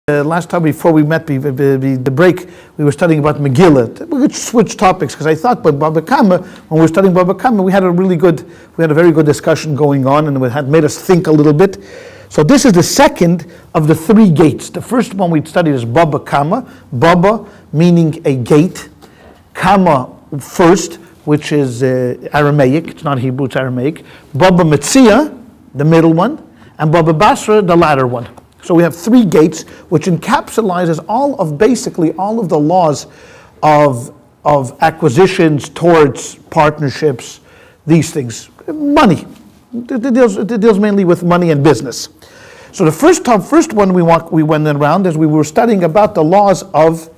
Last time before we met, the break, we were studying about Megillah. We could switch topics because I thought, but Baba Kama, when we were studying Baba Kama, we had a very good discussion going on, and it had made us think a little bit. So this is the second of the three gates. The first one we studied is Baba Kama. Baba meaning a gate. Kama first, which is Aramaic. It's not Hebrew, it's Aramaic. Baba Metzia, the middle one, and Baba Basra, the latter one. So we have three gates, which encapsulates basically all of the laws of acquisitions, torts, partnerships, these things. Money. It deals mainly with money and business. So the first one we went around as we were studying about the laws of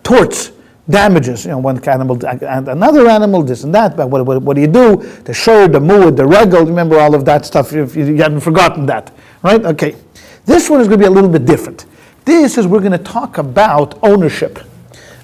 torts, damages. One animal and another animal, this and that. But what do you do? The shur, the muad, the regal. Remember all of that stuff if you haven't forgotten that. Right? Okay. This one is going to be a little bit different. We're going to talk about ownership.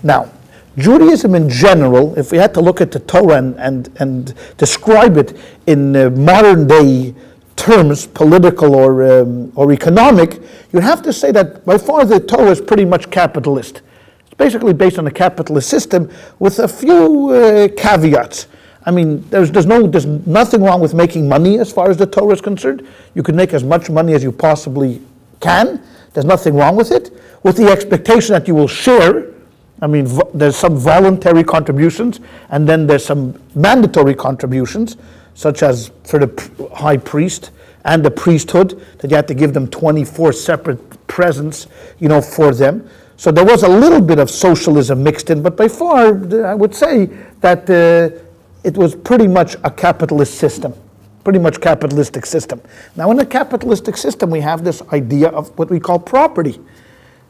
Now, Judaism in general, if we had to look at the Torah and describe it in modern day terms, political or economic, you'd have to say that by far the Torah is pretty much capitalist. It's basically based on a capitalist system with a few caveats. I mean, there's nothing wrong with making money as far as the Torah is concerned. You can make as much money as you possibly can. There's nothing wrong with it. With the expectation that you will share. I mean, there's some voluntary contributions, and then there's some mandatory contributions, such as for the high priest and the priesthood, that you have to give them 24 separate presents, for them. So there was a little bit of socialism mixed in, but by far, I would say that it was pretty much a capitalist system, pretty much capitalistic system. Now in a capitalistic system, we have this idea of what we call property,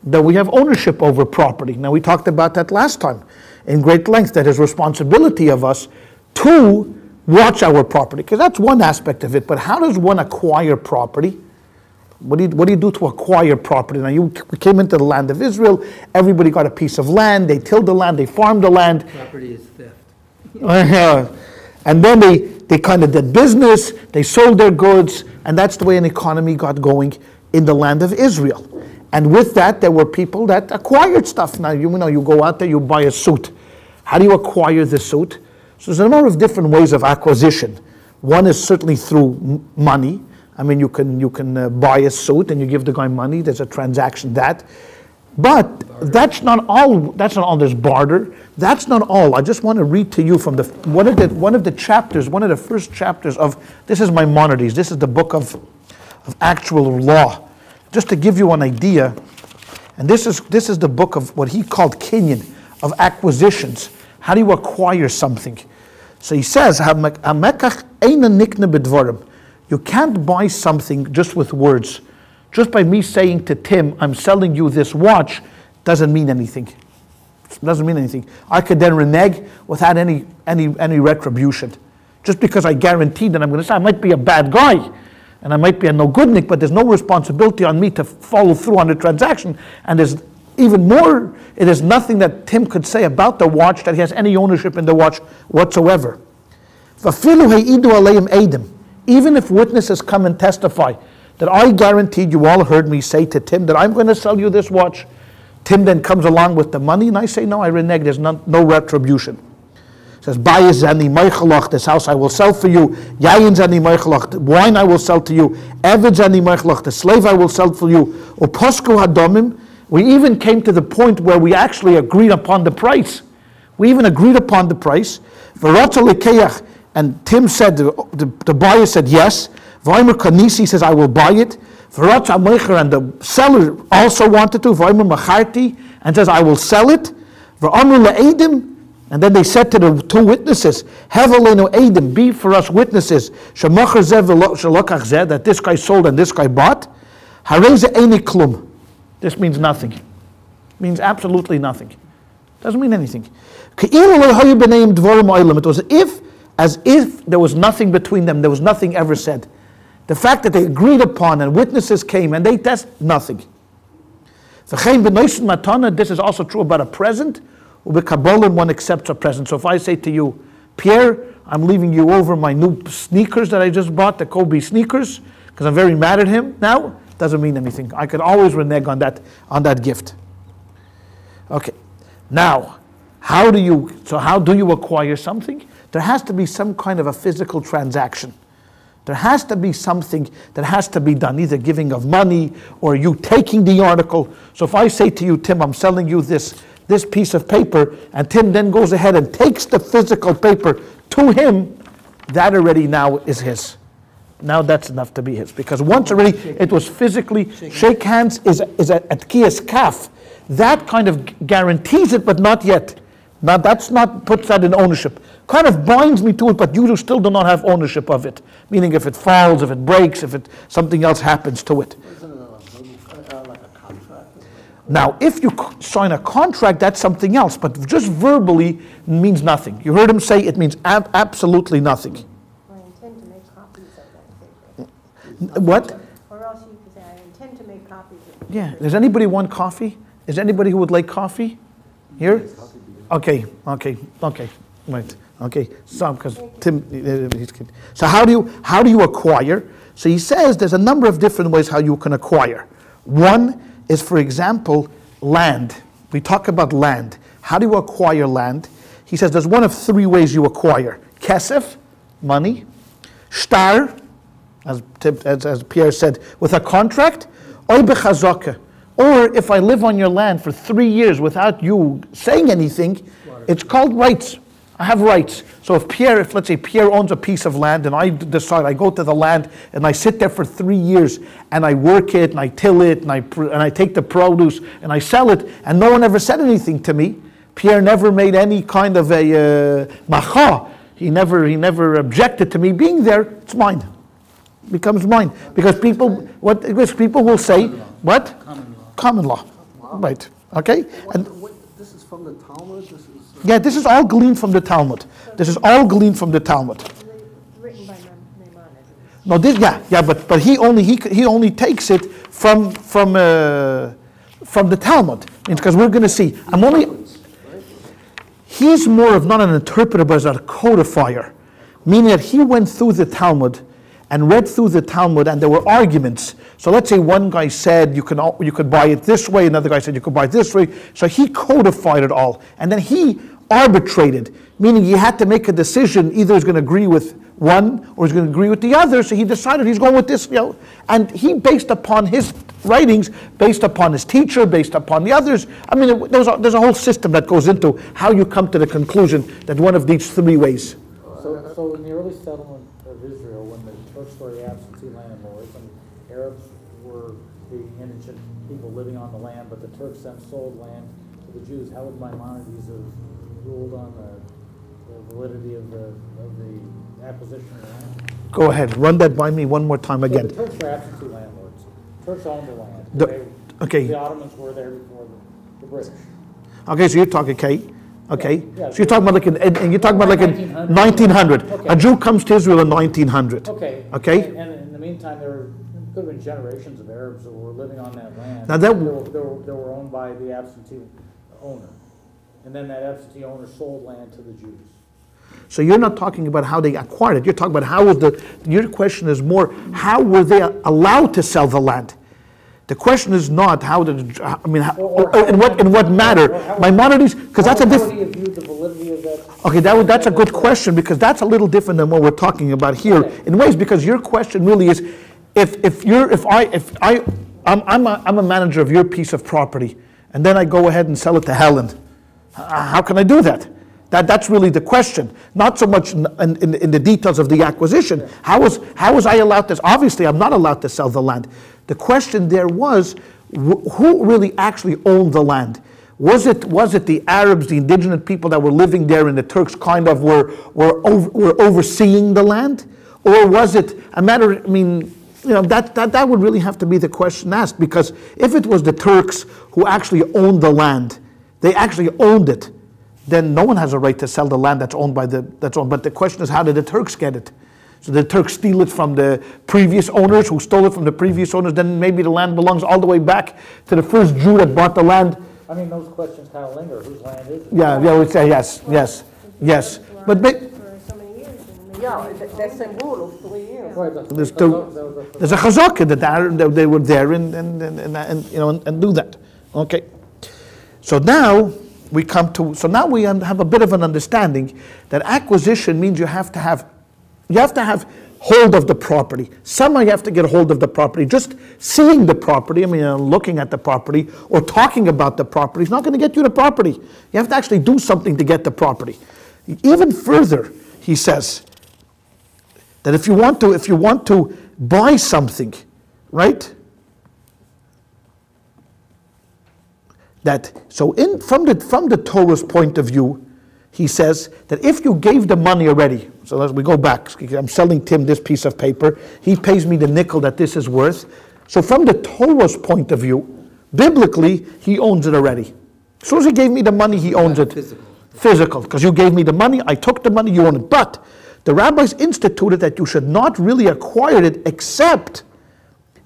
that we have ownership over property. Now we talked about that last time in great length, that is responsibility of us to watch our property, because that's one aspect of it. But how does one acquire property? What do you do to acquire property? Now we came into the land of Israel, everybody got a piece of land, they tilled the land, they farmed the land. Property is theft. And then they kind of did business, they sold their goods, and that's the way an economy got going in the land of Israel. And with that, there were people that acquired stuff. Now, you go out there, you buy a suit. How do you acquire the suit? So there's a number of different ways of acquisition. One is certainly through money. I mean, you can buy a suit and you give the guy money. There's a transaction that. But that's not all. That's not all. There's barter. That's not all. I just want to read to you from one of the chapters, one of the first chapters of, this is Maimonides. This is the book of actual law. Just to give you an idea, and this is the book of what he called kinyan, of acquisitions. How do you acquire something? So he says, you can't buy something just with words. Just by me saying to Tim, I'm selling you this watch, doesn't mean anything. It doesn't mean anything. I could then renege without any retribution. Just because I guarantee that I'm going to say, I might be a bad guy, and I might be a no-goodnik, but there's no responsibility on me to follow through on the transaction. And there's even more, it is nothing that Tim could say about the watch that he has any ownership in the watch whatsoever. Even if witnesses come and testify that I guaranteed, you all heard me say to Tim that I'm going to sell you this watch. Tim then comes along with the money, and I say, no, I renege, there's no retribution. It says, Bayis zani meichelach, this house I will sell for you. Yayin zani meichelach, the wine I will sell to you. Eved zani meichelach, the slave I will sell for you. Uposku hadomim, we even came to the point where we actually agreed upon the price. We even agreed upon the price. V'rotza lekeach, and Tim said, the buyer said yes. V'aymer kanisi says, I will buy it. V'rotza meicher, and the seller also wanted to. V'aymer macharti, and says, I will sell it. V'amru le'edim, and then they said to the two witnesses, Hevelenu edim, be for us witnesses, shemacher zeh v'lokach zeh, that this guy sold and this guy bought. Hareze eini klum. This means nothing. It means absolutely nothing. Doesn't mean anything. It was as if there was nothing between them. There was nothing ever said. The fact that they agreed upon and witnesses came and they test nothing. This is also true about a present. One accepts a present. So if I say to you, Pierre, I'm leaving you over my new sneakers that I just bought, the Kobe sneakers, because I'm very mad at him now, Doesn't mean anything. I could always renege on that gift. Okay. Now, how do you acquire something? There has to be some kind of a physical transaction. There has to be something that has to be done, either giving of money or you taking the article. So if I say to you, Tim, I'm selling you this piece of paper, and Tim then goes ahead and takes the physical paper to him, that already now is his. Now that's enough to be his. Because once already it was physically, shake hands is a tkiyas kaf. That kind of guarantees it, but not yet. Now that's not, puts that in ownership. Kind of binds me to it, but you still do not have ownership of it. Meaning if it falls, if it breaks, if something else happens to it. Isn't it like a contract? Now, if you sign a contract, that's something else. But just verbally means nothing. You heard him say it means absolutely nothing. I intend to make copies of that paper. What? Or else you could say, I intend to make copies of it. Yeah. Does anybody want coffee? Is there anybody who would like coffee? Here? Okay. Right. Okay. So, because Tim, so how do you acquire? So he says there's a number of different ways how you can acquire. One is, for example, land. We talk about land. How do you acquire land? He says there's one of three ways you acquire: kesef, money; shtar, as Pierre said, with a contract; or bechazaka. Or if I live on your land for 3 years without you saying anything, it's called rights. I have rights. So if let's say Pierre owns a piece of land and I decide, I go to the land and I sit there for 3 years and I work it and I till it and I take the produce and I sell it, and no one ever said anything to me. Pierre never made any kind of a macha. He never objected to me being there. It's mine. It becomes mine. Because people will say, what? Common law. Wow. Right. Okay? And This is from the Talmud? yeah, this is all gleaned from the Talmud. This is all gleaned from the Talmud. Written by Maimonides. No, but he only takes it from the Talmud. Because we're going to see. He's more of not an interpreter, but as a codifier, meaning that he went through the Talmud and read through the Talmud, and there were arguments. So let's say one guy said you could buy it this way, another guy said you could buy it this way. So he codified it all, and then he arbitrated, meaning he had to make a decision. Either he's going to agree with one or he's going to agree with the other. So he decided he's going with this, and he based upon his writings, based upon his teacher, based upon the others. I mean, there's a whole system that goes into how you come to the conclusion that one of these three ways. So in the early settlement of Israel, when the Turks were the absentee landlords and Arabs were the indigent people living on the land, but the Turks then sold land to the Jews, how would Maimonides have ruled on the validity of the acquisition of the land? Go ahead, run that by me one more time again. So the Turks were absentee landlords. Turks owned the land. Okay. The Ottomans were there before the British. Okay, so you're talking, okay. Yeah. So you're talking about and you're talking about like in 1900. Okay. A Jew comes to Israel in 1900. Okay. Okay. And in the meantime, there could have been generations of Arabs that were living on that land. Now They were owned by the absentee owner, and then that absentee owner sold land to the Jews. So you're not talking about how they acquired it. You're talking about your question is more, how were they allowed to sell the land? The question is not how did, in what matter? Maimonides, because that's a different. Okay, that's a good question, because that's a little different than what we're talking about here in ways, because your question really is, I'm a manager of your piece of property, and then I go ahead and sell it to Helen. How can I do that? That's really the question. Not so much in the details of the acquisition. How was I allowed to? Obviously, I'm not allowed to sell the land. The question there was, who really actually owned the land? Was it the Arabs, the indigenous people that were living there, and the Turks kind of were overseeing the land, or was it a matter? I mean, that would really have to be the question asked, because if it was the Turks who actually owned the land, they actually owned it, then no one has a right to sell the land that's owned. But the question is, how did the Turks get it? So the Turks steal it from the previous owners who stole it from the previous owners. Then maybe the land belongs all the way back to the first Jew that bought the land. I mean, those questions kind of linger. Whose land is it? Yeah, we'd say yes. But For so many years, and Yeah, that's a rule of 3 years. Right, There's a chazaka that they were there and do that. Okay. So now we come to, we have a bit of an understanding that acquisition means you have to have hold of the property. Somehow you have to get hold of the property. Just seeing the property, looking at the property or talking about the property is not going to get you the property. You have to actually do something to get the property. Even further, he says that if you want to buy something, right? From the Torah's point of view, he says that if you gave the money already, so as we go back, I'm selling Tim this piece of paper, he pays me the nickel that this is worth. So from the Torah's point of view, biblically, he owns it already. As soon as he gave me the money, he owns it. Physical, because you gave me the money, I took the money, you own it. But the rabbis instituted that you should not really acquire it except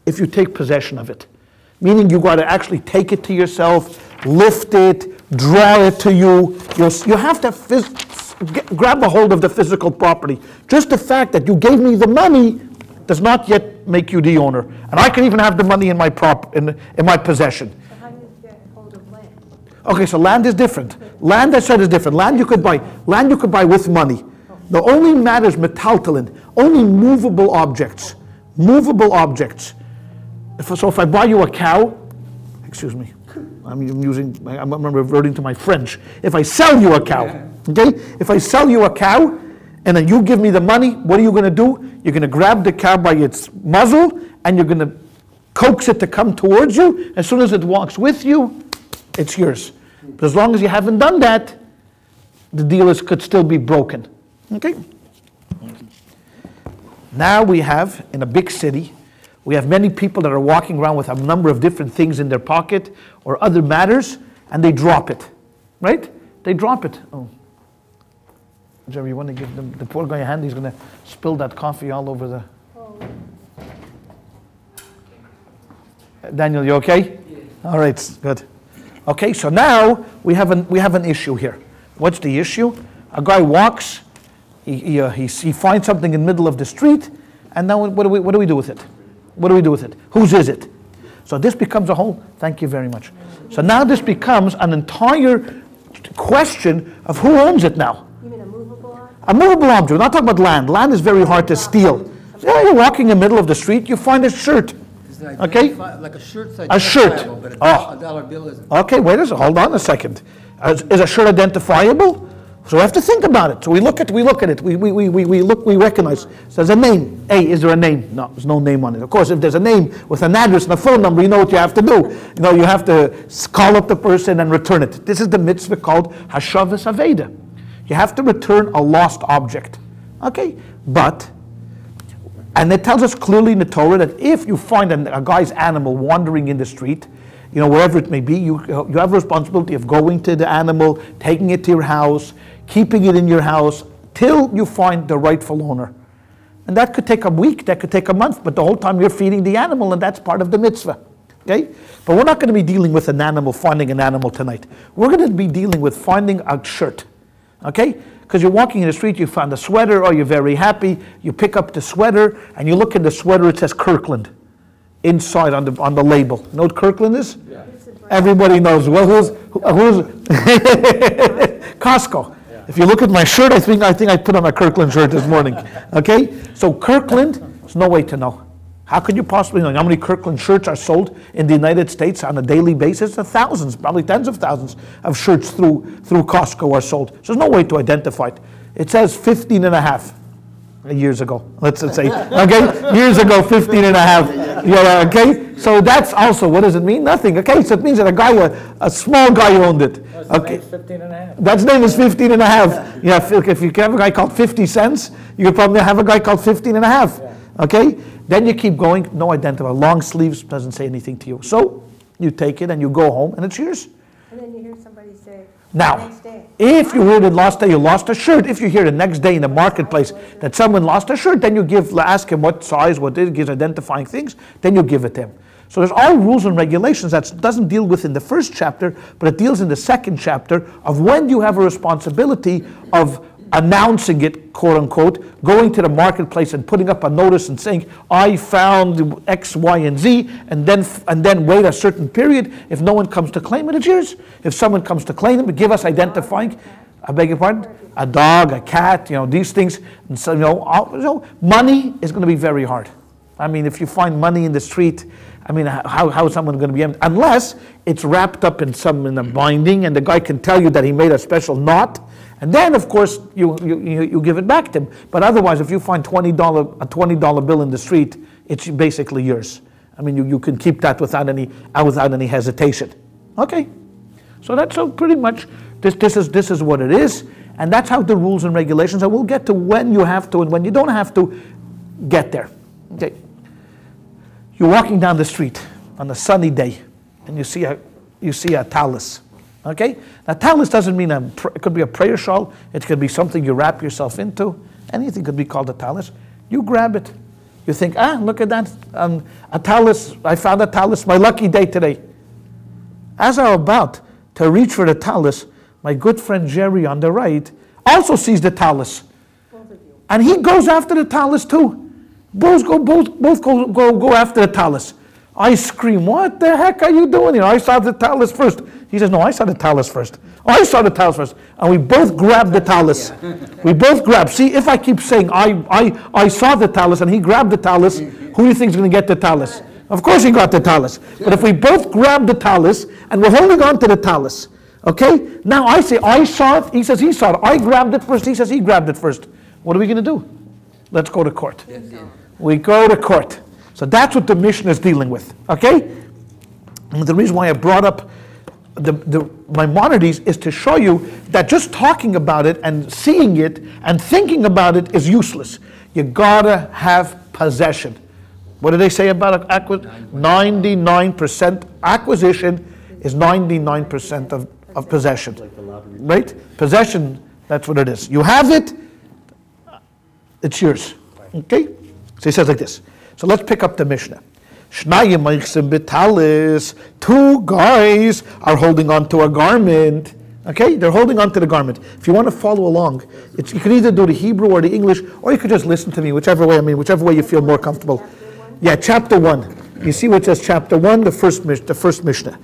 if you take possession of it. Meaning you got to actually take it to yourself, lift it, draw it to you. You have to grab a hold of the physical property. Just the fact that you gave me the money does not yet make you the owner. And I can even have the money in my possession. So how do you get hold of land? Okay, so land is different. Land, I said, is different. Land you could buy. Land you could buy with money. The only matters metaltalin, only movable objects. Movable objects. So if I buy you a cow, excuse me, I'm reverting to my French. If I sell you a cow, okay? If I sell you a cow and then you give me the money, what are you going to do? You're going to grab the cow by its muzzle and you're going to coax it to come towards you. As soon as it walks with you, it's yours. But as long as you haven't done that, the deal could still be broken. Okay? Now we have, in a big city, we have many people that are walking around with a number of different things in their pocket or other matters, and they drop it, right? They drop it. Oh, Jerry, you want to give the poor guy a hand? He's going to spill that coffee all over the... Oh. Daniel, you okay? Yeah. All right, good. Okay, so now we have an issue here. What's the issue? A guy walks, he finds something in the middle of the street, and now what do we do with it? What do we do with it? Whose is it? So this becomes a whole, thank you very much. So now this becomes an entire question of who owns it now. You mean a movable object? A movable object. We're not talking about land. Land is very hard to steal. Yeah, you're walking in the middle of the street, you find a shirt. Okay? Like a shirt's a shirt. but Oh. a dollar bill isn't. Okay, wait a second. Hold on a second. Is a shirt identifiable? So we have to think about it. So we look at it. We recognize. So there's a name. Hey, is there a name? No, there's no name on it. Of course, if there's a name with an address and a phone number, you know what you have to do. You have to call up the person and return it. This is the mitzvah called Hashavas Aveda. You have to return a lost object. Okay, and it tells us clearly in the Torah that if you find a guy's animal wandering in the street, wherever it may be, you have a responsibility of going to the animal, taking it to your house, keeping it in your house till you find the rightful owner. And that could take a week, that could take a month, but the whole time you're feeding the animal, and that's part of the mitzvah. Okay? But we're not going to be dealing with finding an animal tonight. We're going to be dealing with finding a shirt. Okay? Because you're walking in the street, you found a sweater, or you're very happy, you pick up the sweater, and you look in the sweater, it says Kirkland inside on the label. You know what Kirkland is? Yeah. Everybody knows. Well, who's Costco. Yeah. If you look at my shirt, I think I put on a Kirkland shirt this morning. Okay? So Kirkland, there's no way to know. How could you possibly know how many Kirkland shirts are sold in the United States on a daily basis? Thousands, probably tens of thousands of shirts through Costco are sold. So there's no way to identify it. It says 15 and a half years ago. Let's say, okay? Years ago, 15 and a half. Yeah, okay? So that's also, what does it mean? Nothing. Okay, so it means that a small guy owned it. Okay. That's 15 and a half. That's name is 15 and a half. Yeah, if you have a guy called 50 cents, you could probably have a guy called 15 and a half. Okay? Then you keep going, no identifier. Long sleeves doesn't say anything to you. So you take it and you go home and it's yours. And then you hear somebody say, now, next day. if you hear the last day you lost a shirt, if you hear the next day in the marketplace that someone lost a shirt, then you ask him what size, what it is, gives identifying things, then you give it to him. So there's all rules and regulations that doesn't deal with in the first chapter, but it deals in the second chapter of when you have a responsibility of announcing it, quote unquote, going to the marketplace and putting up a notice and saying, I found X, Y, and Z, and then wait a certain period. If no one comes to claim it, it's yours. If someone comes to claim it, give us identifying, I beg your pardon, a dog, a cat, these things. And so, money is going to be very hard. I mean, if you find money in the street, I mean, how is someone going to be, unless it's wrapped up in a binding, and the guy can tell you that he made a special knot, and then of course you give it back to him. But otherwise, if you find a $20 bill in the street, it's basically yours. I mean, you can keep that without any hesitation. Okay, so pretty much this is what it is, and that's how the rules and regulations. And we'll get to when you have to and when you don't have to get there. Okay. You're walking down the street on a sunny day, and you see a talus. Okay, now talus doesn't mean it could be a prayer shawl. It could be something you wrap yourself into. Anything could be called a talus. You grab it. You think, look at that, a talus. I found a talus. My lucky day today. As I'm about to reach for the talus, my good friend Jerry on the right also sees the talus, and he goes after the talus too. Both go after the talus. I scream, what the heck are you doing here? I saw the talus first. He says, no, I saw the talus first. I saw the talus first. And we both grabbed the talus. We both grabbed. See, if I keep saying, I saw the talus and he grabbed the talus, who do you think is going to get the talus? Of course he got the talus. But if we both grabbed the talus and we're holding on to the talus, okay? Now I say, I saw it. He says he saw it. I grabbed it first. He says he grabbed it first. What are we going to do? Let's go to court. We go to court. So that's what the Mishnah is dealing with, okay? And the reason why I brought up the Maimonides is to show you that just talking about it and seeing it and thinking about it is useless. You gotta have possession. What do they say about 99% acquisition is 99% of possession, right? Possession, that's what it is. You have it, it's yours, okay? So he says like this. So let's pick up the Mishnah. Two guys are holding on to a garment. Okay, they're holding on to the garment. If you want to follow along, you can either do the Hebrew or the English, or you could just listen to me, whichever way you feel more comfortable. Yeah, chapter 1. You see what it says, chapter 1, the first Mishnah.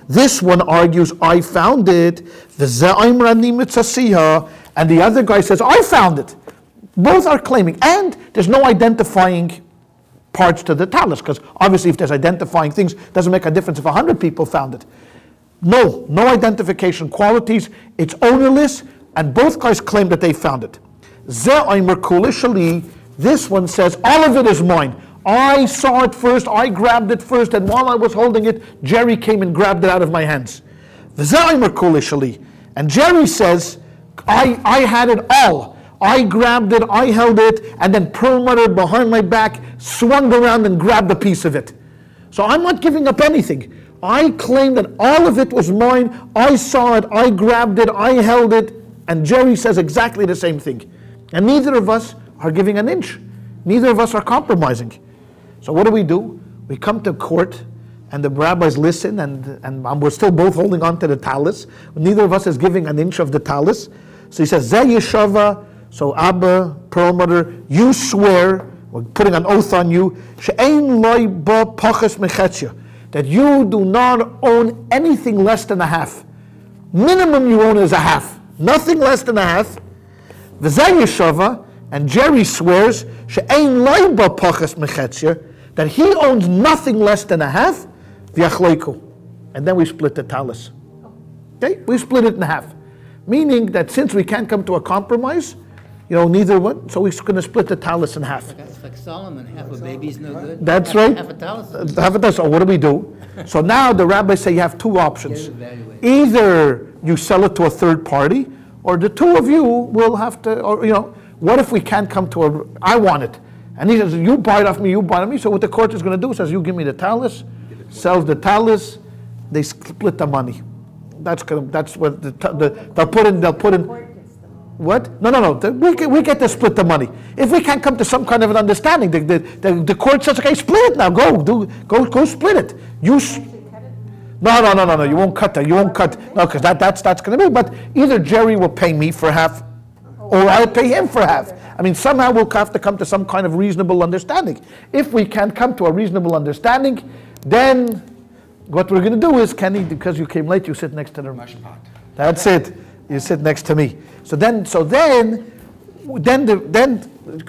This one argues, I found it. And the other guy says, I found it. Both are claiming, and there's no identifying parts to the talus, because obviously if there's identifying things, it doesn't make a difference if 100 people found it. No identification qualities, it's ownerless, and both guys claim that they found it. This one says, all of it is mine. I saw it first, I grabbed it first, and while I was holding it, Jerry came and grabbed it out of my hands. And Jerry says, I had it all. I grabbed it, I held it, and then Perelmuter behind my back swung around and grabbed a piece of it. So I'm not giving up anything. I claim that all of it was mine. I saw it, I grabbed it, I held it, and Jerry says exactly the same thing. And neither of us are giving an inch. Neither of us are compromising. So what do? We come to court, and the rabbis listen, and we're still both holding on to the talus. Neither of us is giving an inch of the talus. So he says, Zeh Yeshava. So Abba, Perelmuter, you swear, we're putting an oath on you, that you do not own anything less than a half. Minimum you own is a half, nothing less than a half. And Jerry swears that he owns nothing less than a half. And then we split the talus. Okay, we split it in half, meaning that since we can't come to a compromise, neither one, so we're going to split the talus in half. It's like Solomon, half a baby's no good. That's right. Half a talus. Half a talus. So what do we do? So now the rabbis say you have two options. Either you sell it to a third party, or the two of you will have to, what if we can't come to I want it. And he says, you buy it off me, you buy it off me. So what the court is going to do is, you give me the talus, sells the talus, they split the money. That's what they'll put in. What? No. We get to split the money. If we can't come to some kind of an understanding, the court says, okay, split it now. Go split it. No. You won't cut that. You won't cut. No, because that's going to be. But either Jerry will pay me for half, or I'll pay him for half. I mean, somehow we'll have to come to some kind of reasonable understanding. If we can't come to a reasonable understanding, then what we're going to do is, Kenny, because you came late, you sit next to the mashpat. That's it. You sit next to me. So then, could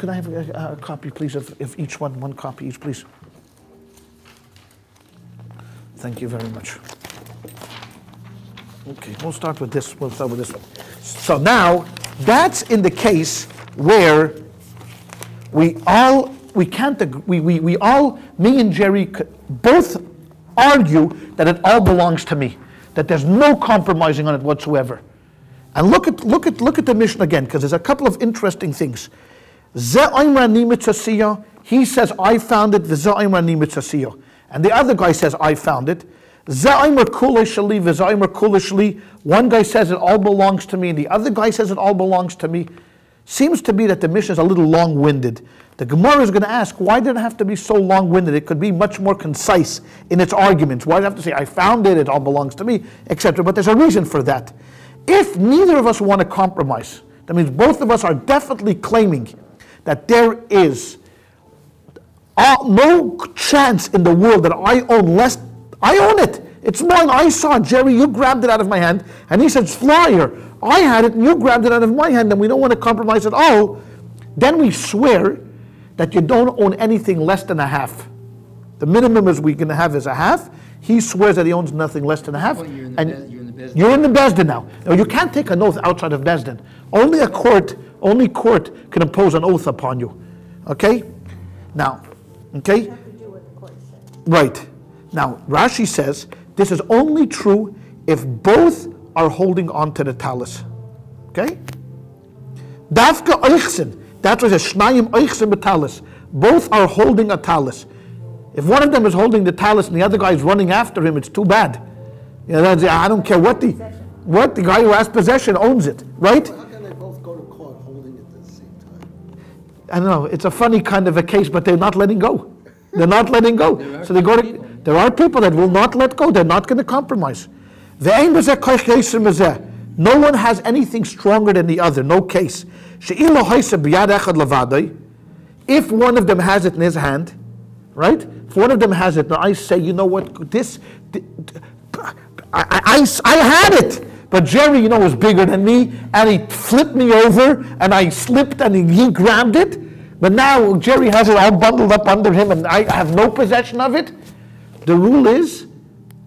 I have a copy, please, of each one copy each, please? Thank you very much. Okay, we'll start with this. We'll start with this one. So now, that's in the case where me and Jerry both argue that it all belongs to me, that there's no compromising on it whatsoever. And look at the mission again, because there's a couple of interesting things. He says, I found it, and the other guy says, I found it. One guy says it all belongs to me, and the other guy says it all belongs to me. Seems to be that the mission is a little long-winded. The Gemara is going to ask, why did it have to be so long-winded? It could be much more concise in its arguments. Why do I have to say, I found it, it all belongs to me, etc.? But there's a reason for that. If neither of us want to compromise, that means both of us are definitely claiming that there is no chance in the world that I own less. I own it. It's mine. I saw it. Jerry, you grabbed it out of my hand, and he says, flyer. I had it, and you grabbed it out of my hand, and we don't want to compromise at all. Then we swear that you don't own anything less than a half. The minimum is we're going to have is a half. He swears that he owns nothing less than a half. Well, you're in the Bezdin. You're in the Bezdin now. Now, you can't take an oath outside of Bezdin. Only court can impose an oath upon you. Okay? Now, okay? You have to do what the court says. Right. Now, Rashi says this is only true if both are holding on to the talis. Okay? Dafka oichsin. That's what it says, shnayim oichsin b'talis. Both are holding a talis. If one of them is holding the talis and the other guy is running after him, it's too bad. You know, I don't care what the guy who has possession owns it, right? How can they both go to court holding it at the same time? I don't know. It's a funny kind of a case, but they're not letting go. They're not letting go. So they go to. There are people that will not let go. They're not going to compromise. No one has anything stronger than the other. No case. If one of them has it in his hand, right? If one of them has it, now I say, you know what? I had it, but Jerry, you know, was bigger than me, and he flipped me over, and I slipped, and he grabbed it. But now Jerry has it all bundled up under him, and I have no possession of it. The rule is,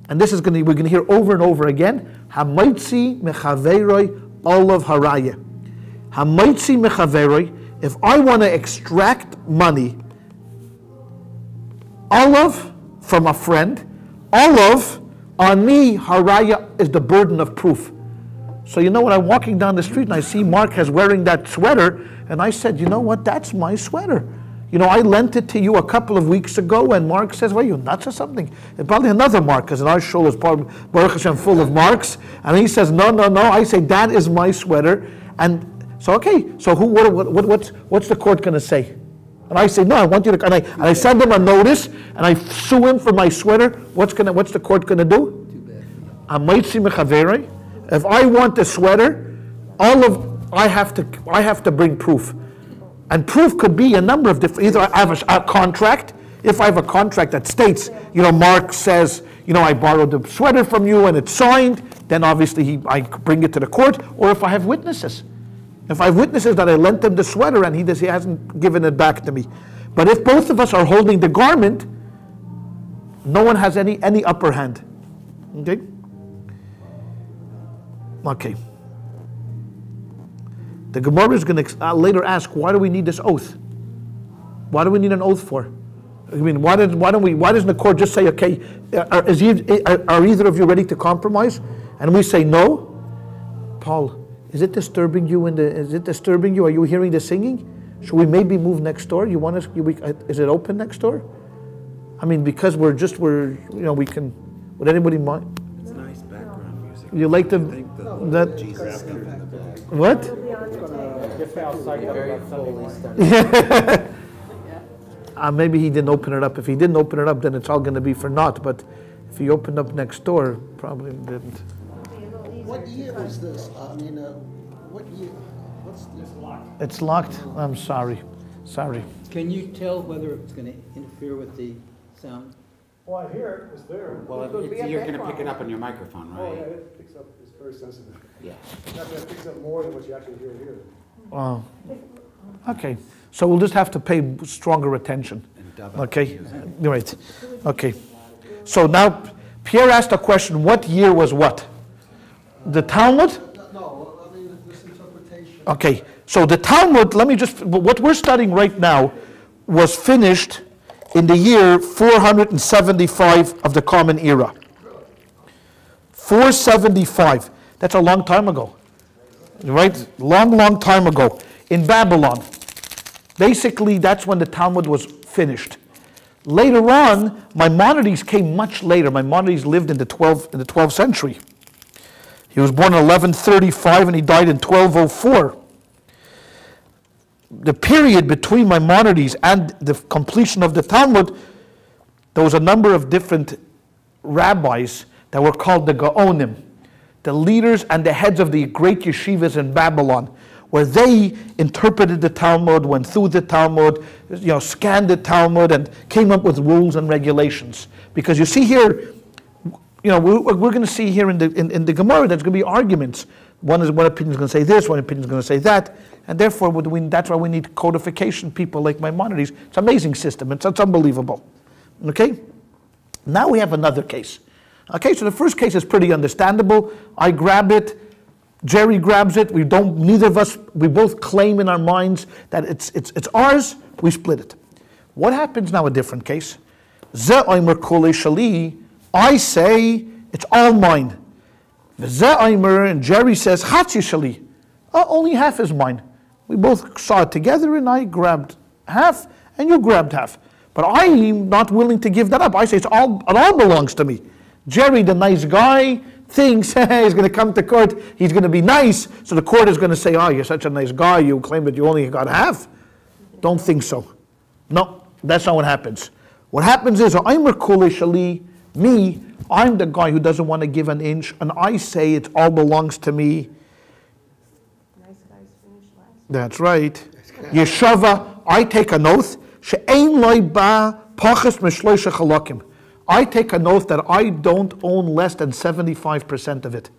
and this is we're going to hear over and over again, Hamaitzi mechaveroi olav haraya. Hamaitzi mechaveroi, if I want to extract money, olav from a friend, olav on me, haraya is the burden of proof. So you know when I'm walking down the street and I see Mark has wearing that sweater, and I said, you know what, that's my sweater. You know, I lent it to you a couple of weeks ago, and Mark says, well, you nuts or something? It's probably another Mark, because in our show is Baruch Hashem full of Marks. And he says, no. I say, that is my sweater. And so, okay, so what's the court going to say? And I say, no, I want you to, and I send him a notice, and I sue him for my sweater. What's the court going to do? If I want the sweater, I have to bring proof. And proof could be a number of different, either I have a contract. If I have a contract that states, you know, Mark says, you know, I borrowed the sweater from you and it's signed, then obviously I bring it to the court. Or if I have witnesses. If I have witnesses that I lent him the sweater and he hasn't given it back to me. But if both of us are holding the garment, no one has any upper hand. Okay? Okay. The Gemara is going to later ask, why do we need this oath? What do we need an oath for? I mean, why doesn't the court just say, okay, are either of you ready to compromise? And we say no. Paul, is it disturbing you? Are you hearing the singing? Should we maybe move next door? Is it open next door? I mean, because we can. Would anybody mind? It's nice background music. You like the that? Jesus. What? Maybe he didn't open it up. If he didn't open it up, then it's all going to be for naught. But If he opened up next door, probably didn't. What year was this? What year? What's this? It's locked. I'm sorry. Sorry. Can you tell whether it's going to interfere with the sound? Well, I hear it, it's there. Well, you're going to pick it up on your microphone, Oh, yeah, right? it picks up, it's very sensitive. Yeah. It picks up more than what you actually hear here. Oh. Okay. So we'll just have to pay stronger attention. And double Okay. music. Right. Okay. So now Pierre asked a question. What year was what? The Talmud? No, I mean, this interpretation. Okay. So the Talmud, what we're studying right now was finished in the year 475 of the Common Era. 475. That's a long time ago. Right? Long time ago. In Babylon. Basically, that's when the Talmud was finished. Later on, Maimonides came much later. Maimonides lived in the 12th century. He was born in 1135 and he died in 1204. The period between Maimonides and the completion of the Talmud, there was a number of different rabbis that were called the Gaonim, the leaders and the heads of the great yeshivas in Babylon, where they interpreted the Talmud, went through the Talmud, scanned the Talmud, and came up with rules and regulations. Because you see here, we're going to see here in the Gemara, there's going to be arguments. One opinion is going to say this, one opinion is going to say that, and therefore that's why we need codification people like Maimonides. It's an amazing system. It's unbelievable. Okay? Now we have another case. Okay, so the first case is pretty understandable. I grab it. Jerry grabs it. We both claim in our minds that it's ours. We split it. What happens now? A different case. Ze omer kole shali. I say it's all mine. Ze omer, and Jerry says Hacia shali. Only half is mine. We both saw it together, and I grabbed half, and you grabbed half. But I'm not willing to give that up. I say it all belongs to me. Jerry, the nice guy, thinks he's going to come to court, he's going to be nice, so the court is going to say, oh, you're such a nice guy, you claim that you only got half. Don't think so. No, that's not what happens. What happens is, I'm me, I'm the guy who doesn't want to give an inch, and I say it all belongs to me. Nice guys finish last. That's right. Yeshava, I take an oath, she'ein loy ba pachas mishloisha chalakim. I take an oath that I don't own less than 75% of it.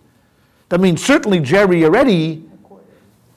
That means certainly Jerry already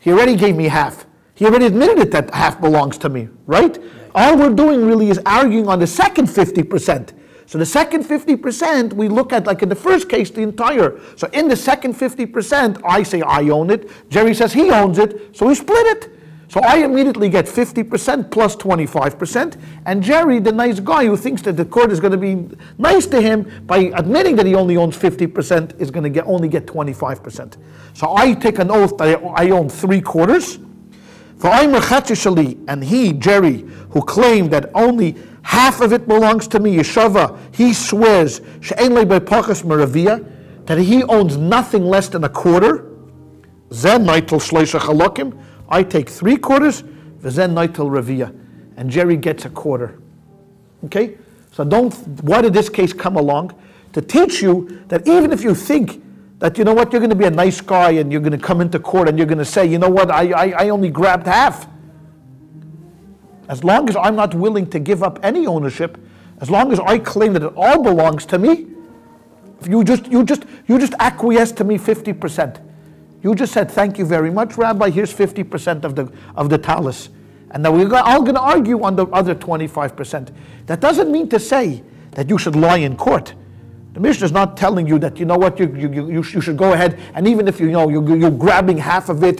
gave me half. He already admitted it that half belongs to me, right? All we're doing really is arguing on the second 50%. So the second 50%, we look at, like in the first case, the entire. So in the second 50%, I say I own it. Jerry says he owns it, so we split it. So I immediately get 50% plus 25%, and Jerry, the nice guy who thinks that the court is going to be nice to him by admitting that he only owns 50%, is going to only get 25%. So I take an oath that I own 3/4. For I'm a and he, Jerry, who claimed that only half of it belongs to me, Yeshava, he swears that he owns nothing less than 1/4. Zen Untitled Chapter. I take 3/4, v'zen noitel ravia, and Jerry gets 1/4. Okay? So why did this case come along? To teach you that even if you think that, you know what, you're going to be a nice guy and you're going to come into court and you're going to say, you know what, I only grabbed half. As long as I'm not willing to give up any ownership, as long as I claim that it all belongs to me, if you just acquiesce to me 50%. You just said, thank you very much, Rabbi, here's 50% of the talus. And now we're all going to argue on the other 25%. That doesn't mean to say that you should lie in court. The Mishnah is not telling you that, you know what, you should go ahead, and even if you're grabbing half of it,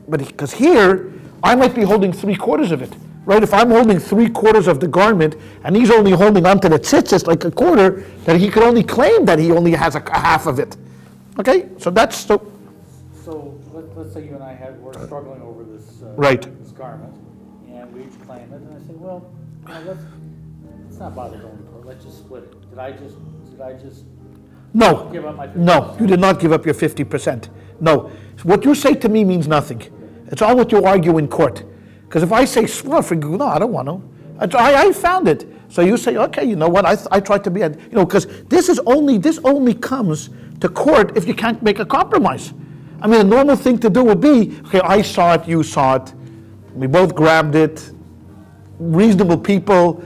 but because here, I might be holding 3/4 of it. Right? If I'm holding 3/4 of the garment, and he's only holding onto the tzitzis like 1/4, then he could only claim that he only has a half of it. Okay? So that's... So let's say you and I were struggling over this this garment, and we each claim it. And I said, well, let's not bother going to court. Let's just split it. Did I just no give up my 50%? No, you did not give up your 50%. No, what you say to me means nothing. It's all what you argue in court. Because if I say, well, no, I don't want to. I found it. So you say, okay, you know what? I tried to be, because this only comes to court if you can't make a compromise. I mean, a normal thing to do would be, okay, I saw it, you saw it, we both grabbed it, reasonable people,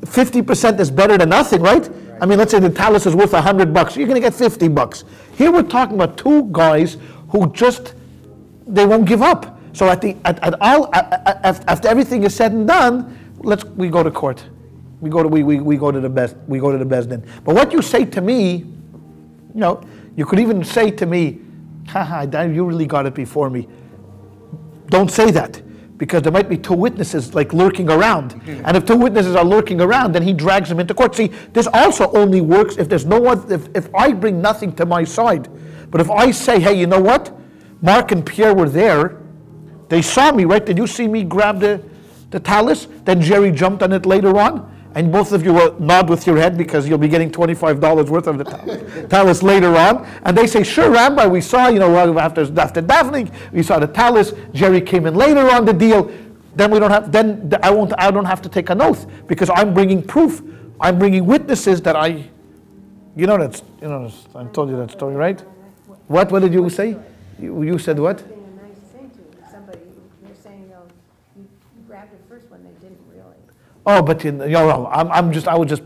50% is better than nothing, right? I mean, let's say the talus is worth $100, you're going to get $50. Here we're talking about two guys who they won't give up. So after everything is said and done, we go to court. We go to the Beis Din. But what you say to me, you could even say to me, haha, you really got it before me. Don't say that, because there might be two witnesses lurking around. And if two witnesses are lurking around, then he drags them into court. See, this also only works if there's no one, if I bring nothing to my side. But if I say, hey, you know what? Mark and Pierre were there. They saw me, right? Did you see me grab the talus? Then Jerry jumped on it later on. And both of you will nod with your head because you'll be getting $25 worth of the talus later on. And they say, sure, Rabbi, we saw, after davening, we saw the talus. Jerry came in later on the deal. Then I don't have to take an oath because I'm bringing proof. I'm bringing witnesses that I told you that story, right? What did you say? You said what? Being a nice thing to somebody, you're saying, you grabbed it first when they didn't really. Oh, but I was just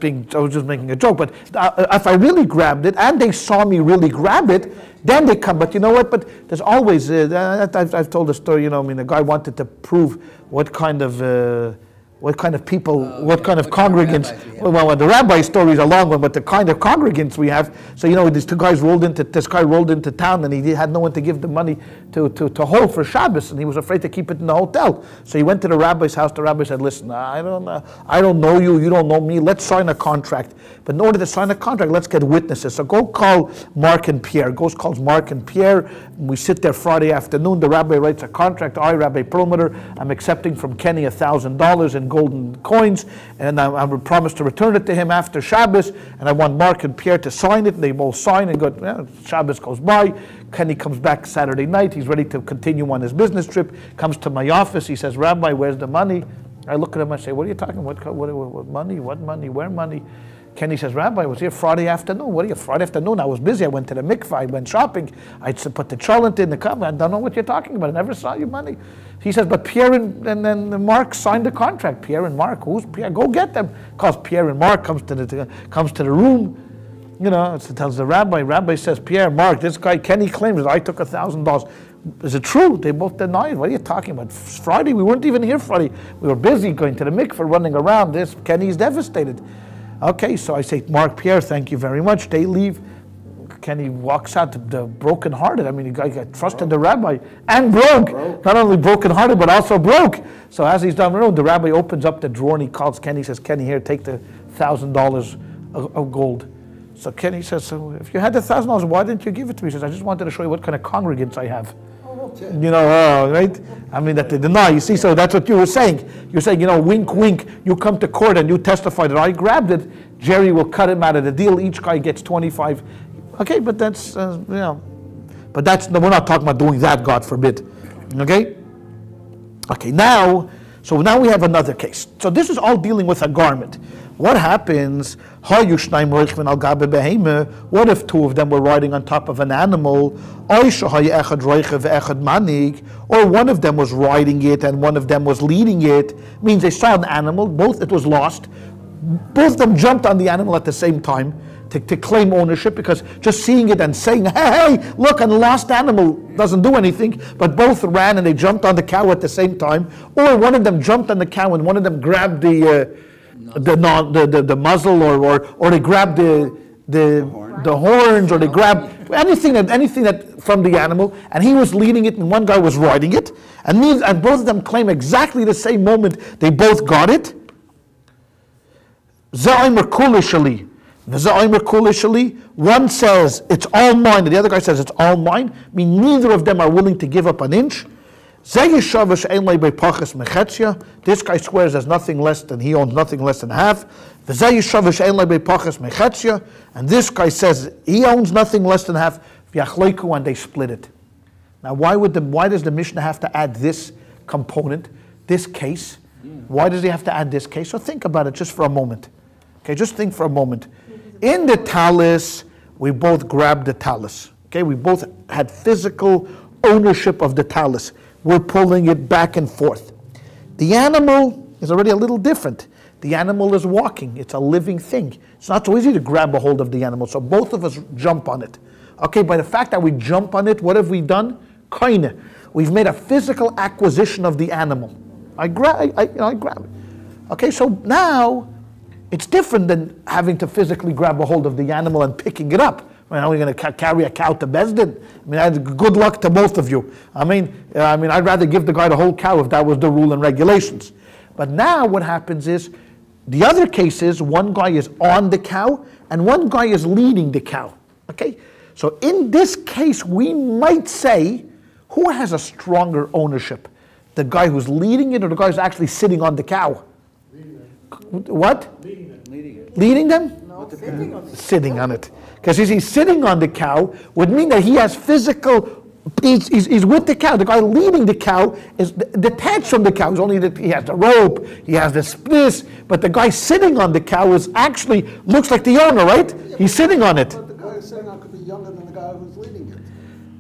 making a joke. But if I really grabbed it and they saw me really grab it, then they come. But you know what? But there's always I've told a story. The guy wanted to prove what kind of people, what kind of congregants. Well, the rabbi story is a long one, but the kind of congregants we have. So this guy rolled into town, and he had no one to give the money to hold for Shabbos, and he was afraid to keep it in the hotel. So he went to the rabbi's house. The rabbi said, "Listen, I don't know you. You don't know me. Let's sign a contract. But in order to sign a contract, let's get witnesses. So go call Mark and Pierre. Calls Mark and Pierre. And we sit there Friday afternoon. The rabbi writes a contract. I, Rabbi Perelmuter, I'm accepting from Kenny $1,000 in golden coins, and I would promise to return it to him after Shabbos, and I want Mark and Pierre to sign it, and they both sign and go, Shabbos goes by, Kenny comes back Saturday night, he's ready to continue on his business trip, comes to my office, he says, Rabbi, where's the money? I look at him, I say, what are you talking about? What money? What money? Where money? Kenny says, Rabbi, I was here Friday afternoon. What are you, Friday afternoon? I was busy. I went to the mikvah. I went shopping. I put the cholent in the cup. I don't know what you're talking about. I never saw your money. He says, but Pierre and Mark signed the contract. Pierre and Mark, who's Pierre? Go get them. Because Pierre and Mark comes to the room. It tells the rabbi. Rabbi says, Pierre, Mark, this guy, Kenny claims I took $1,000. Is it true? They both deny it. What are you talking about? Friday? We weren't even here Friday. We were busy going to the mikvah, running around. Kenny's devastated. Okay, so I say, Mark, Pierre, thank you very much. They leave. Kenny walks out the broken-hearted. I mean, the guy trusted the rabbi and broke. Not only broken-hearted, but also broke. So as he's down the road, the rabbi opens up the drawer and he calls Kenny, says, Kenny, here, take the $1,000 of gold. So Kenny says, so if you had the $1,000, why didn't you give it to me? He says, I just wanted to show you what kind of congregants I have. Right? I mean, that they deny. You see, so that's what you were saying. You're saying, wink, wink, you come to court and you testify that I grabbed it, Jerry will cut him out of the deal, each guy gets 25. Okay, but that's, but that's, we're not talking about doing that, God forbid. Okay? Okay, now we have another case. So this is all dealing with a garment. What happens? What if two of them were riding on top of an animal? Or one of them was riding it and one of them was leading it. Means they saw an animal, it was lost. Both of them jumped on the animal at the same time to claim ownership, because just seeing it and saying, hey, look, a lost animal doesn't do anything, but both ran and they jumped on the cow at the same time. Or one of them jumped on the cow and one of them grabbed the muzzle, or they grabbed the horns, or they grabbed anything that from the animal, and he was leading it and one guy was riding it, and both of them claim exactly the same moment they both got it. One says it's all mine and the other guy says it's all mine. I mean, neither of them are willing to give up an inch. This guy swears there's nothing less than, he owns nothing less than half. And this guy says he owns nothing less than half. And they split it. Now why does the Mishnah have to add this component, this case? Why does he have to add this case? So think about it just for a moment. Okay, just think for a moment. In the talus, we both grabbed the talus. Okay, we both had physical ownership of the talus. We're pulling it back and forth. The animal is already a little different. The animal is walking. It's a living thing. It's not so easy to grab a hold of the animal, so both of us jump on it. Okay, by the fact that we jump on it, what have we done? Kinda. We've made a physical acquisition of the animal. I grab it. Okay, so now it's different than having to physically grab a hold of the animal and picking it up. How are we going to carry a cow to Besdin? I mean, good luck to both of you. I mean, I'd rather give the guy the whole cow if that was the rule and regulations. But now what happens is, the other case is one guy is on the cow and one guy is leading the cow. Okay, so in this case, we might say, who has a stronger ownership? The guy who's leading it or the guy who's actually sitting on the cow? What? Leading them? No, Sitting on it. Because he's sitting on the cow would mean that he has physical, he's with the cow. The guy leading the cow is detached from the cow. He has the rope, he has this, but the guy sitting on the cow is actually, looks like the owner, right? He's sitting on it. But the guy who's sitting on could be younger than the guy who's leading it.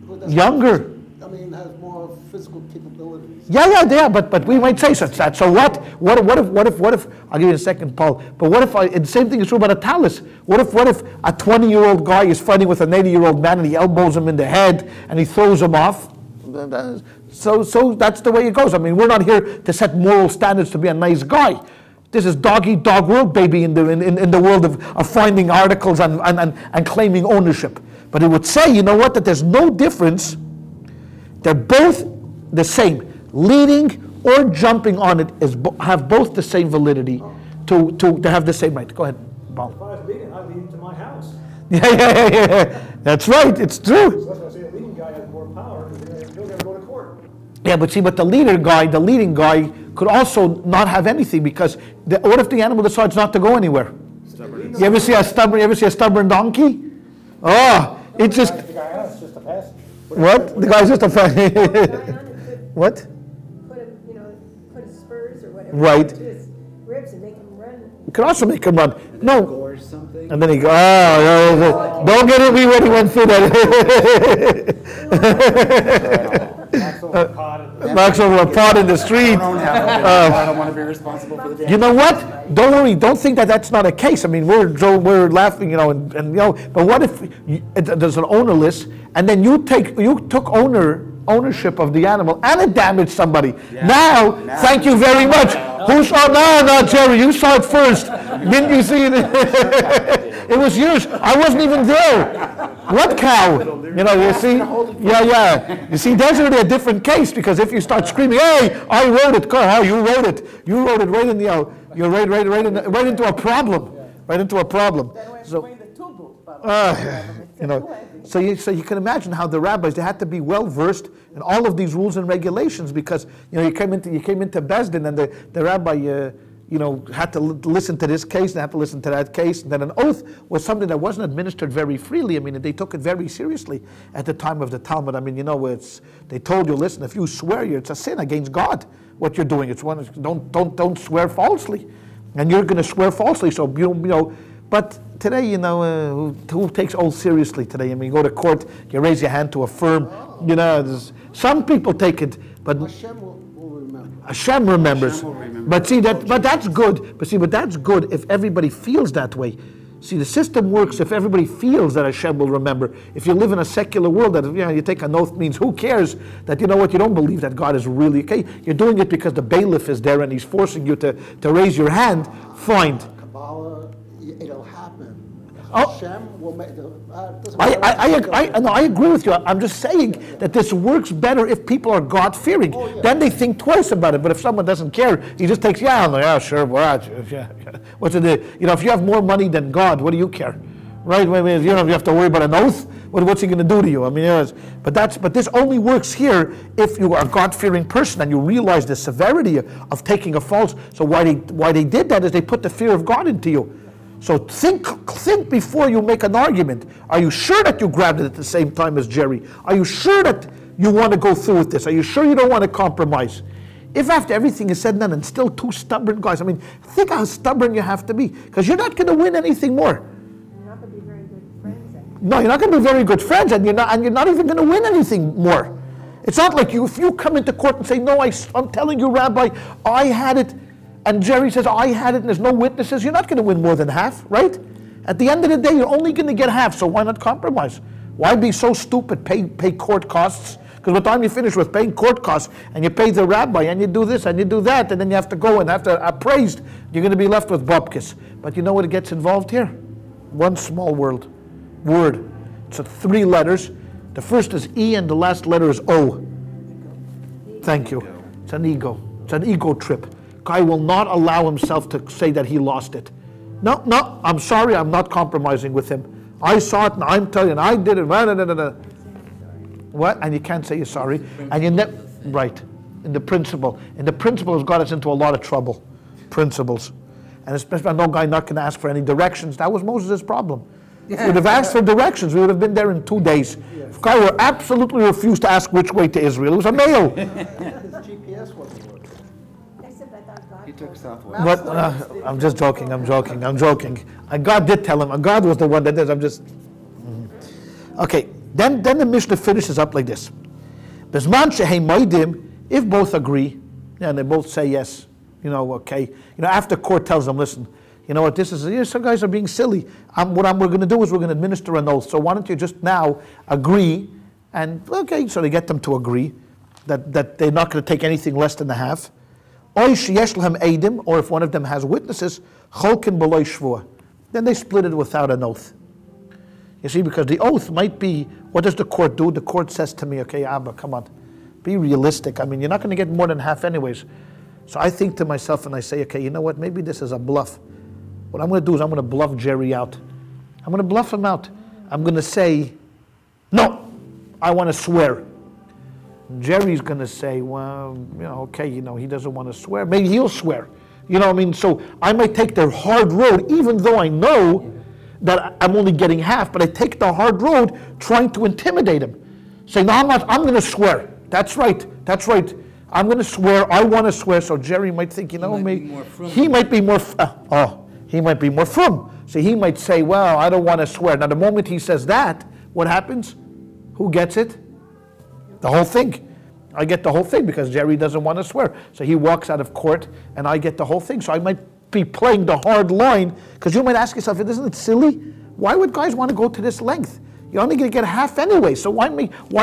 Who doesn't- Younger. I mean, has more physical capabilities. Yeah, but we might say such that. So what if, I'll give you a second, Paul, but what if, the same thing is true about a talus. What if a 20-year-old guy is fighting with an 80-year-old man and he elbows him in the head and he throws him off? So that's the way it goes. I mean, we're not here to set moral standards to be a nice guy. This is dog-eat-dog world, baby, in the world of finding articles and claiming ownership. But it would say, you know what, that there's no difference. They're both the same. Leading or jumping on it have both the same validity to have the same right. Go ahead, Paul. If I was leading, I'd lead to my house. Yeah. That's right, it's true. So that's why I say the leading guy has more power, because he'll never go to court. Yeah, but see, the leading guy could also not have anything because what if the animal decides not to go anywhere? You ever see a stubborn donkey? Oh, it's just. The guy on it's just a pass. What? The guy's just a What? Put his spurs or whatever. Right. To his ribs and make him run. You can also make him run. No. Or something. And then he goes, don't get it, we already went through that. Knocks over a pot in the street. I don't want to be responsible for the damage. You know what? Don't worry. Don't think that that's not a case. I mean, we're laughing, but what if there's an ownerless, and then you took ownership of the animal and it damaged somebody. Yeah. Now, thank you very much. Who saw? No, Jerry, you saw it first. Didn't you see it? It was yours. I wasn't even there. What cow? You see? Yeah. You see, there's already a different case because if you start screaming, "Hey, I wrote it," how you wrote it? You wrote it right in the, you're right into a problem. Right into a problem. So, so you can imagine how the rabbis, they had to be well versed in all of these rules and regulations because you came into Besdin and the rabbi had to listen to this case and had to listen to that case, and then an oath was something that wasn't administered very freely. I mean, they took it very seriously at the time of the Talmud. I mean, they told you, listen, if you swear, it's a sin against God. What you're doing, don't swear falsely, and you're going to swear falsely. So but today, who takes oath seriously today? I mean, you go to court, you raise your hand to affirm. Some people take it, but Hashem will remember. Hashem remembers. But that's good. But that's good if everybody feels that way. See, the system works if everybody feels that Hashem will remember. If you live in a secular world that you take an oath means who cares that you don't believe that God is really okay. You're doing it because the bailiff is there and he's forcing you to raise your hand. Fine. Kabbalah, it'll happen. Oh. Hashem will make I agree with you. I'm just saying that this works better if people are God-fearing. Oh, yeah. Then they think twice about it. But if someone doesn't care, he just takes, sure, what's it? If you have more money than God, what do you care? Right? You have to worry about an oath. What's he going to do to you? I mean, but this only works here if you are a God-fearing person and you realize the severity of taking a false. So why they did that is they put the fear of God into you. So think before you make an argument. Are you sure that you grabbed it at the same time as Jerry? Are you sure that you want to go through with this? Are you sure you don't want to compromise? if after everything is said and done and still two stubborn guys, I mean, think how stubborn you have to be, because you're not going to win anything more. You're not going to be very good friends then. No, you're not going to be very good friends, and you're not even going to win anything more. It's not like if you come into court and say, no, I'm telling you, Rabbi, I had it, and Jerry says, I had it, and there's no witnesses, you're not going to win more than half, right? At the end of the day, you're only going to get half, so why not compromise? Why be so stupid, pay court costs? Because by the time you finish with paying court costs, and you pay the rabbi, and you do this, and you do that, and then you have to go and have to appraised, you're going to be left with bupkis. But you know what gets involved here? One small word. It's 3 letters. The first is E, and the last letter is O. Thank you. It's an ego. It's an ego trip. Guy will not allow himself to say that he lost it. No, I'm sorry, I'm not compromising with him. I saw it, and I'm telling you, and I did it. What? And you can't say you're sorry. And you right. In the principle has got us into a lot of trouble. Principles. And especially no guy not going to ask for any directions. That was Moses' problem. If we would have asked for directions, we would have been there in 2 days. If guy were absolutely refused to ask which way to Israel, it was a male. His GPS wasn't working. I said that God He took told Southwest. What? I'm just joking. God did tell him. God was the one that did. I'm just. Okay. Then the Mishnah finishes up like this. Bizman shehei moedim, if both agree, and they both say yes, okay. After court tells them, listen, you know what, some guys are being silly. What we're going to do is we're going to administer an oath. So why don't you just now agree, and okay, so they get them to agree that they're not going to take anything less than the half. Or if one of them has witnesses, then they split it without an oath. You see, because the oath might be, what does the court do? The court says to me, okay, Abba, come on, be realistic. I mean, you're not going to get more than half anyways. So I think to myself and I say, okay, you know what, maybe this is a bluff. What I'm going to do is I'm going to bluff Jerry out. I'm going to bluff him out. I'm going to say, no, I want to swear. Jerry's going to say, well, okay, he doesn't want to swear. Maybe he'll swear. So I might take the hard road, even though I know that I'm only getting half, but I take the hard road trying to intimidate him. Say, no, I'm going to swear. That's right. I'm going to swear. I want to swear. So Jerry might think, he might be more frum. So he might say, well, I don't want to swear. Now, the moment he says that, what happens? Who gets it? The whole thing. I get the whole thing because Jerry doesn't want to swear. So he walks out of court and I get the whole thing. So I might be playing the hard line, because you might ask yourself, isn't it silly? Why would guys want to go to this length? You're only going to get half anyway, so why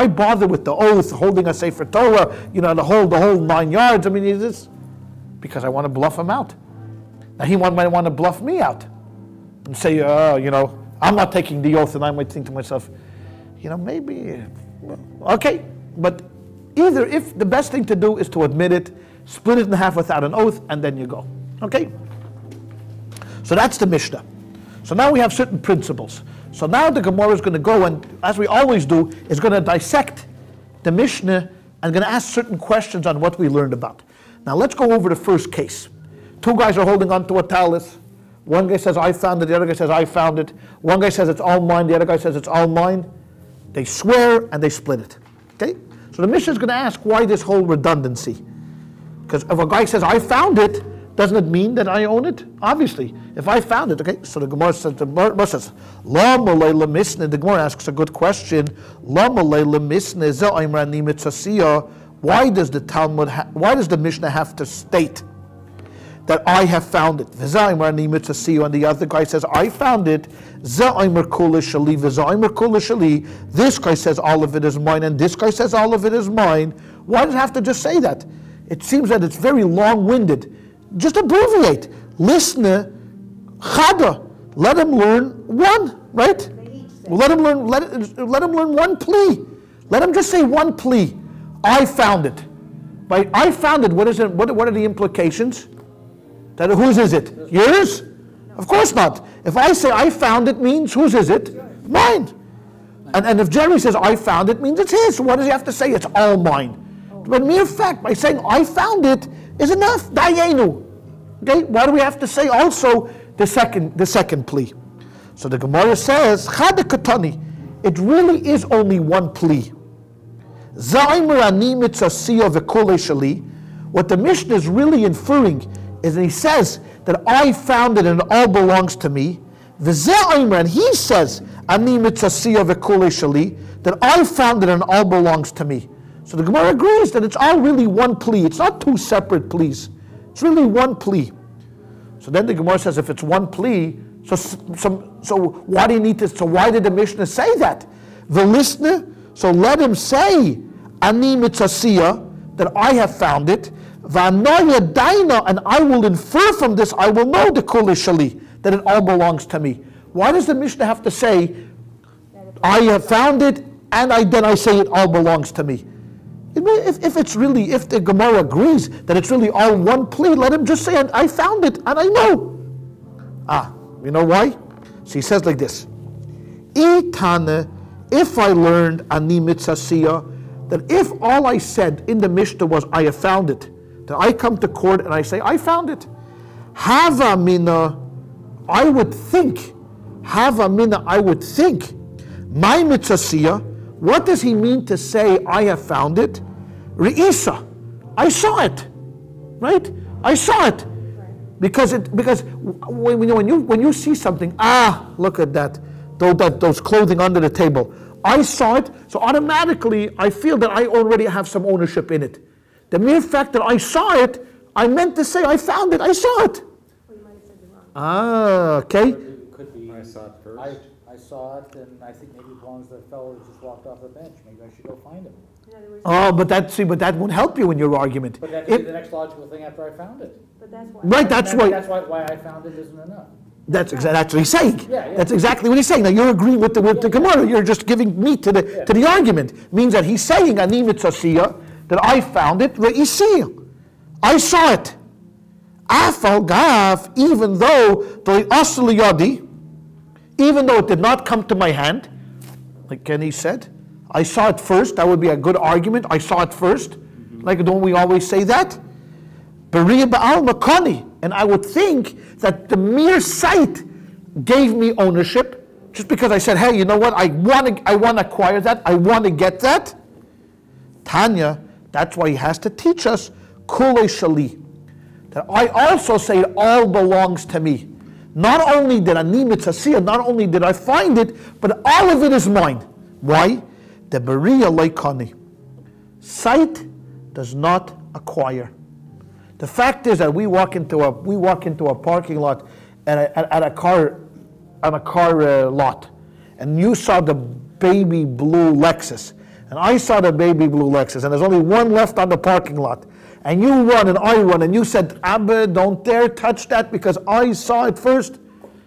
bother with the oath, holding a Sefer Torah, the whole 9 yards? I mean, it's because I want to bluff him out. Now he might want to bluff me out and say, I'm not taking the oath, and I might think to myself, maybe, okay, but either if the best thing to do is to admit it, split it in half without an oath, and then you go, okay? So that's the Mishnah. So now we have certain principles. So now the Gemara is going to go and, as we always do, is going to dissect the Mishnah and going to ask certain questions on what we learned about. Now let's go over the first case. 2 guys are holding on to a talith. One guy says, I found it. The other guy says, I found it. One guy says, it's all mine. The other guy says, it's all mine. They swear and they split it. Okay? So the Mishnah is going to ask why this whole redundancy. Because if a guy says, I found it, doesn't it mean that I own it? Obviously. If I found it, okay, so the Gemara says, the Gemara asks a good question. Why does the Talmud, why does the Mishnah have to state that I have found it? And the other guy says, I found it. This guy says all of it is mine, and this guy says all of it is mine. Why does it have to just say that? It seems that it's very long-winded. Just abbreviate. Listener, chada. Let him learn one, right? Let him learn one plea. Let him just say one plea. I found it. By I found it, what is it? What are the implications? That whose is it? Yours? Of course not. If I say I found it, means whose is it? Mine. And if Jerry says I found it, means it's his. So what does he have to say? It's all mine. But mere fact, by saying I found it, is enough. Dayenu. Okay? Why do we have to say also the second plea? So the Gemara says, Chada Katani. It really is only one plea. What What the Mishnah is really inferring is that he says that I found it and it all belongs to me. And he says, Ani mitzasiya v'kulei shali, that I found it and it all belongs to me. So the Gemara agrees that it's all really one plea. It's not two separate pleas. It's really one plea. So then the Gemara says, if it's one plea, so why do you need to? So why did the Mishnah say that? The listener. So let him say, Ani mitzasiya, that I have found it. V'anoya daina, and I will infer from this. I will know the kulei shali, that it all belongs to me. Why does the Mishnah have to say, I have found it, and then I say it all belongs to me? If the Gemara agrees that it's really all one plea, let him just say, I found it, and I know. You know why? So he says like this, Itane, if I learned ani mitzasiya, that if all I said in the Mishnah was, I have found it, that I come to court and I say, I found it. Hava mina, I would think, my mitzasiya, what does he mean to say, I have found it? Re'isa, I saw it, right? I saw it. Because when you see something, look at that, those clothing under the table. I saw it, so automatically I feel that I already have some ownership in it. The mere fact that I saw it, I meant to say I found it, I saw it. Well, you might have said it wrong. Okay. It could be, I saw it first. I saw it, and I think maybe it belongs to the fellow who just walked off the bench. Maybe I should go find him. In other words, But that won't help you in your argument. But that could be the next logical thing after I found it. but that's why. Right, that's why I found it isn't enough. That's what he's saying. Yeah. That's exactly what he's saying. Now you're agreeing with the Gemara. You're just giving meat to the argument. Means that he's saying ani mitzasiya, that I found it. Re'isi, I saw it. Afal gaf, even though it did not come to my hand, like Kenny said, I saw it first. That would be a good argument. I saw it first. Like, don't we always say that? Beriya ba'al makani. And I would think that the mere sight gave me ownership, just because I said, hey, you know what? I want to acquire that. I want to get that. Tanya, that's why he has to teach us kulei shali, that I also say it all belongs to me. Not only did ani mitzasiya, not only did I find it, but all of it is mine. Why? The beriya leikani. Sight does not acquire. The fact is that we walk into a parking lot at a car lot, and you saw the baby blue Lexus, and I saw the baby blue Lexus, and there's only one left on the parking lot, and you run and I run, and you said, Abba, don't dare touch that because I saw it first.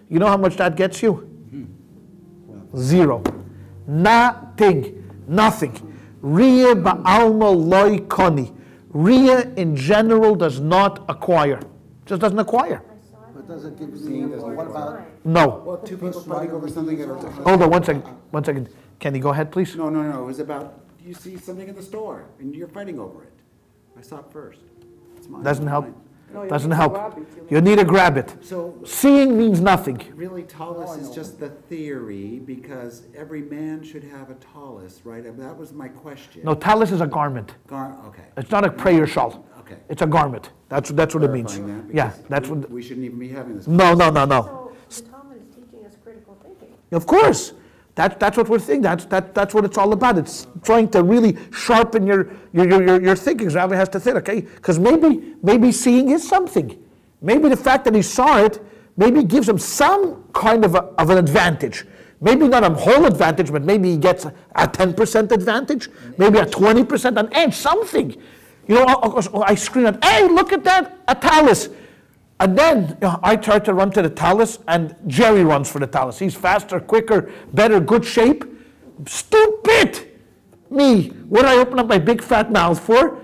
You know how much that gets you? Zero. Nothing. Riya ba'alma loy koni. Riya in general does not acquire. Just doesn't acquire. But does it give me, what about? No. Well, two people fighting over something. Hold on 1 second. 1 second. Kenny, go ahead, please. No. It was about, you see something in the store and you're fighting over it. I saw it first. It's mine. Doesn't help. Mine. Doesn't help. You need to grab it. So Seeing means nothing. really, tallis is just the theory because every man should have a tallis, right? And that was my question. No, tallis is a garment. Okay. It's not a prayer shawl. Okay. It's a garment. That's what it means. Clarifying that, Yeah, because that's what. we shouldn't even be having this. No. So the Talmud is teaching us critical thinking. Of course. That's what we're thinking. That's what it's all about. It's trying to really sharpen your thinking. Rabbi has to think, okay? Because maybe seeing is something. Maybe the fact that he saw it maybe gives him some kind of an advantage. Maybe not a whole advantage, but maybe he gets a 10% advantage, maybe a 20% an edge, something. You know, I scream out, hey, look at that, a tallis. And then I try to run to the tallis, and Jerry runs for the tallis. He's faster, quicker, better, good shape. Stupid! Me. What did I open up my big fat mouth for?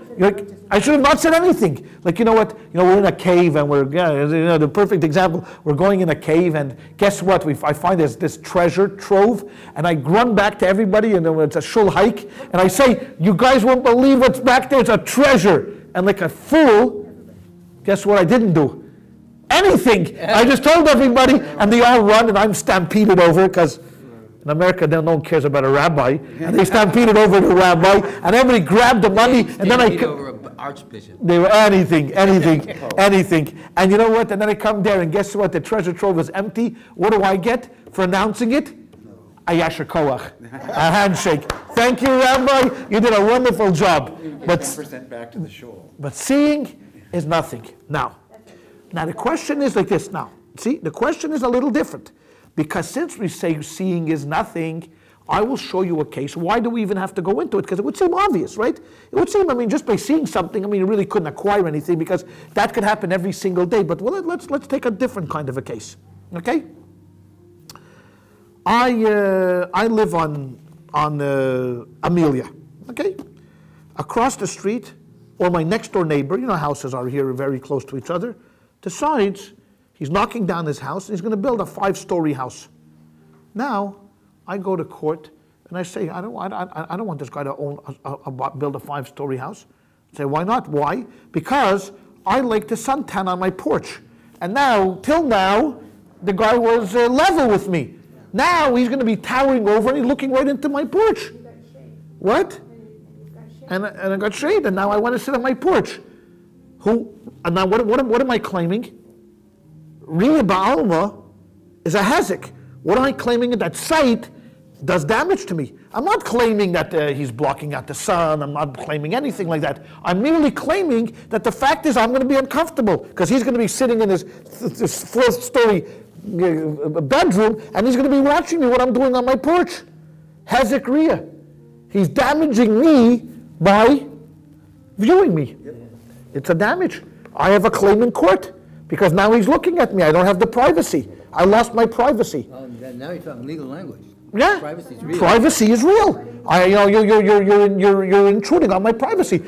I should have not said anything. Like, you know what? We're in a cave, and the perfect example. We're going in a cave, and guess what? I find this treasure trove, and I run back to everybody, and it's a shul hike, and I say, you guys won't believe what's back there. It's a treasure. And like a fool, guess what I didn't do? Anything. I just told everybody, and they all run, and I'm stampeded over because In America, no one cares about a rabbi, and they stampeded over the rabbi, and everybody grabbed the money, and then over an archbishop. they were anything. And you know what? And then I come there, and guess what? The treasure trove is empty. What do I get for announcing it? A yasher koach, a handshake. Thank you, Rabbi. You did a wonderful job. But 10% back to the shul. But seeing is nothing. Now the question is like this. Now, see, the question is a little different. Because since we say seeing is nothing, I will show you a case. Why do we even have to go into it? Because it would seem obvious, right? It would seem, just by seeing something, you really couldn't acquire anything, because that could happen every single day. But let's take a different kind of a case, okay? I live on Amelia, okay? Across the street, or my next door neighbor, houses are here very close to each other, decides he's knocking down his house and he's going to build a 5-story house. Now, I go to court and I say, I don't want this guy to build a 5-story house. I say, why not? Why? Because I like the suntan on my porch. And now, till now, the guy was level with me. Now he's going to be towering over and he's looking right into my porch. What? And I got shade, and now I want to sit on my porch. And now what am I claiming? Ria Ba'alma is a hezek. What am I claiming? That sight does damage to me. I'm not claiming that he's blocking out the sun. I'm not claiming anything like that. I'm merely claiming that the fact is I'm going to be uncomfortable because he's going to be sitting in this 4th-story bedroom and he's going to be watching me what I'm doing on my porch. Hezek Ria. He's damaging me by viewing me. It's a damage. I have a claim in court. Because now he's looking at me. I don't have the privacy. I lost my privacy. Now you're talking legal language. Yeah, privacy is real. Privacy is real. You're intruding on my privacy.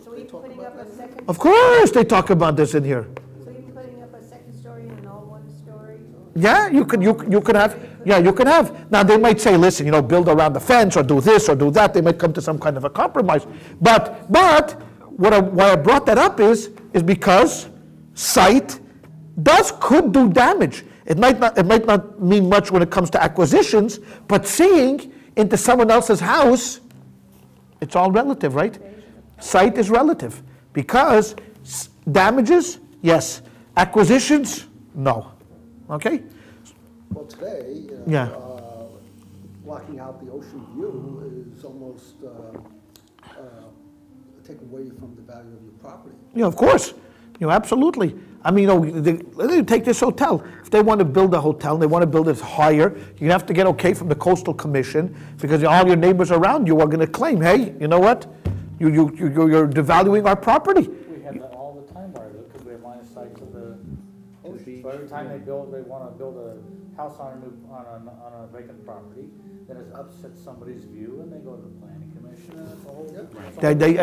So you're putting up a second? Of course, they talk about this in here. So you're putting up a second story and all 1 story? Yeah, you could have. Yeah, you could have. Now they might say, listen, build around the fence or do this or do that. They might come to some kind of a compromise. But why I brought that up is because sight could do damage. It might not mean much when it comes to acquisitions, but seeing into someone else's house, it's all relative, right? Sight is relative. Because damages, yes. Acquisitions, no. Okay? Well, today, Yeah. blocking out the ocean view is almost taken away from the value of your property. Yeah, of course. Absolutely. They take this hotel. If they want to build a hotel, and they want to build it higher, you have to get okay from the Coastal Commission because all your neighbors around you are going to claim, hey, you know what? You're devaluing our property. We have that all the time, because we have line of sight to the ocean. So every time they want to build a house on a vacant property, then it upsets somebody's view, and they go to the planning commission, and it's a whole.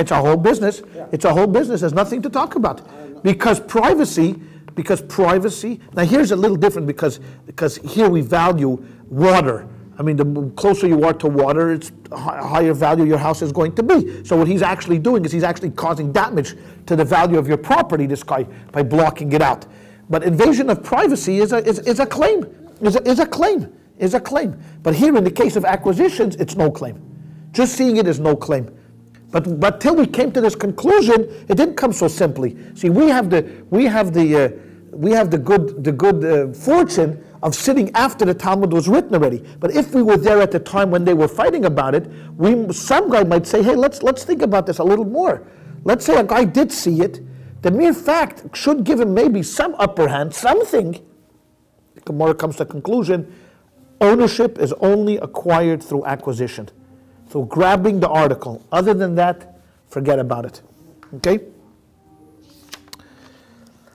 It's a whole business. Yeah. It's a whole business. There's nothing to talk about. Because privacy, now here's a little different because here we value water. The closer you are to water, it's a higher value your house is going to be. So what he's actually doing is he's actually causing damage to the value of your property, this guy, by blocking it out. But invasion of privacy is a claim. Is a claim. But here in the case of acquisitions, it's no claim. Just seeing it is no claim. But till we came to this conclusion, it didn't come so simply. See, we have the good fortune of sitting after the Talmud was written already. But if we were there at the time when they were fighting about it, some guy might say, hey, let's think about this a little more. Let's say a guy did see it. The mere fact should give him maybe some upper hand, something. The Gemara comes to the conclusion, ownership is only acquired through acquisition. So grabbing the article. Other than that, forget about it. Okay?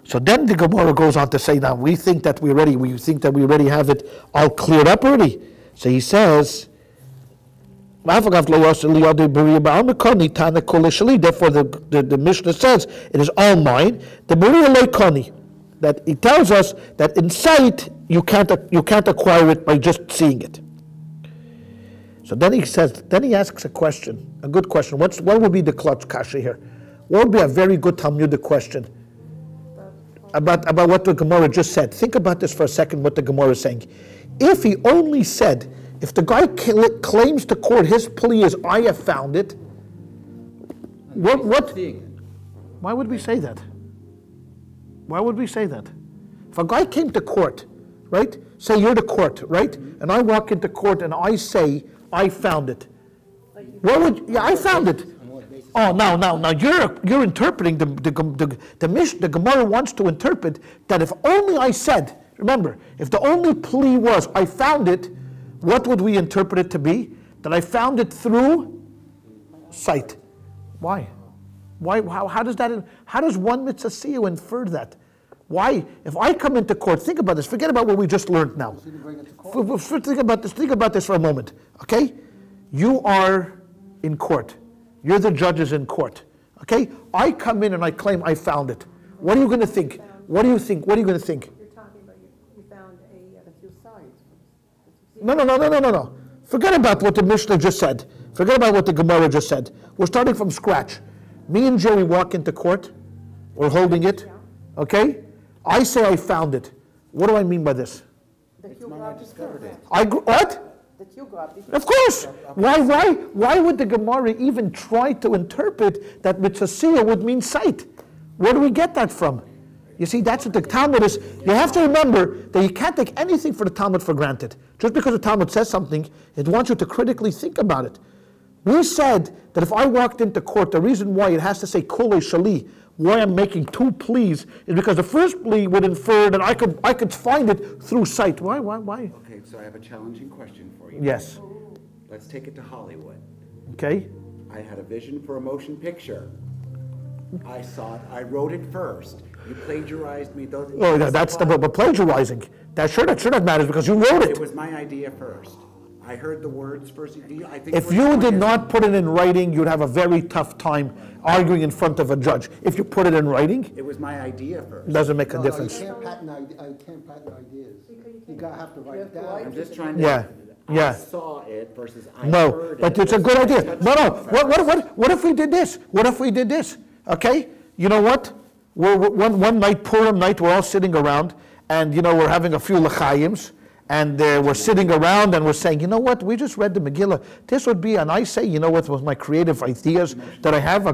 So then the Gemara goes on to say, now we think that we already have it all cleared up already. So he says, therefore the Mishnah says it is all mine. The Maria Leikoni, that it tells us that in sight you can't acquire it by just seeing it. So then he asks a question, a good question. What would be the clutch kasha here? What would be a very good Talmudic question about what the Gemara just said? Think about this for a second, what the Gemara is saying. If he only said If the guy claims to court, his plea is, I have found it. What? Seeing it. Why would we say that? Why would we say that? If a guy came to court, right? Say you're the court, right? And I walk into court and I say, I found it. What would? Yeah, I found it. Oh, now you're interpreting the Gemara wants to interpret that if only I said. Remember, if the only plea was I found it, what would we interpret it to be? That I found it through sight. Why? How does that? How does one mitzvah see you infer that? Why? If I come into court, think about this. Forget about what we just learned now. Think about this for a moment. Okay? You are in court. You're the judges in court. Okay? I come in and I claim I found it. What are you going to think? What do you think? What are you going to think? You're talking about you found a few signs. No. Forget about what the Mishnah just said. Forget about what the Gemara just said. We're starting from scratch. Me and Jerry walk into court. We're holding it. Okay? I say I found it. What do I mean by this? That you discovered it. What? That you grabbed it. Of course. Why would the Gemara even try to interpret that mitzvah would mean sight? Where do we get that from? You see, that's what the Talmud is. You have to remember that you can't take anything for the Talmud for granted. Just because the Talmud says something, it wants you to critically think about it. We said that if I walked into court, the reason why it has to say Collage, Alee, why I'm making two pleas, is because the first plea would infer that I could find it through sight. Why? Okay, so I have a challenging question for you. Yes. Let's take it to Hollywood. Okay. I had a vision for a motion picture. I saw it. I wrote it first. You plagiarized me. Those. Oh, that's but plagiarizing. That sure that matters because you wrote it. It was my idea first. I heard the words first. I think if you did not put it in writing, you'd have a very tough time arguing in front of a judge. If you put it in writing, it was my idea first. It doesn't make a difference. You can't patent ideas. You gotta have to write it down. I'm just trying to. Yeah. I saw it versus I No, heard it. but it's a good idea. No. What if we did this? What if we did this? Okay. You know what? One night, Purim night, we're all sitting around, and we're having a few l'chaims. And we're sitting around and we're saying, you know what, we just read the Megillah. This would be, and I say, you know what was my creative ideas that I have,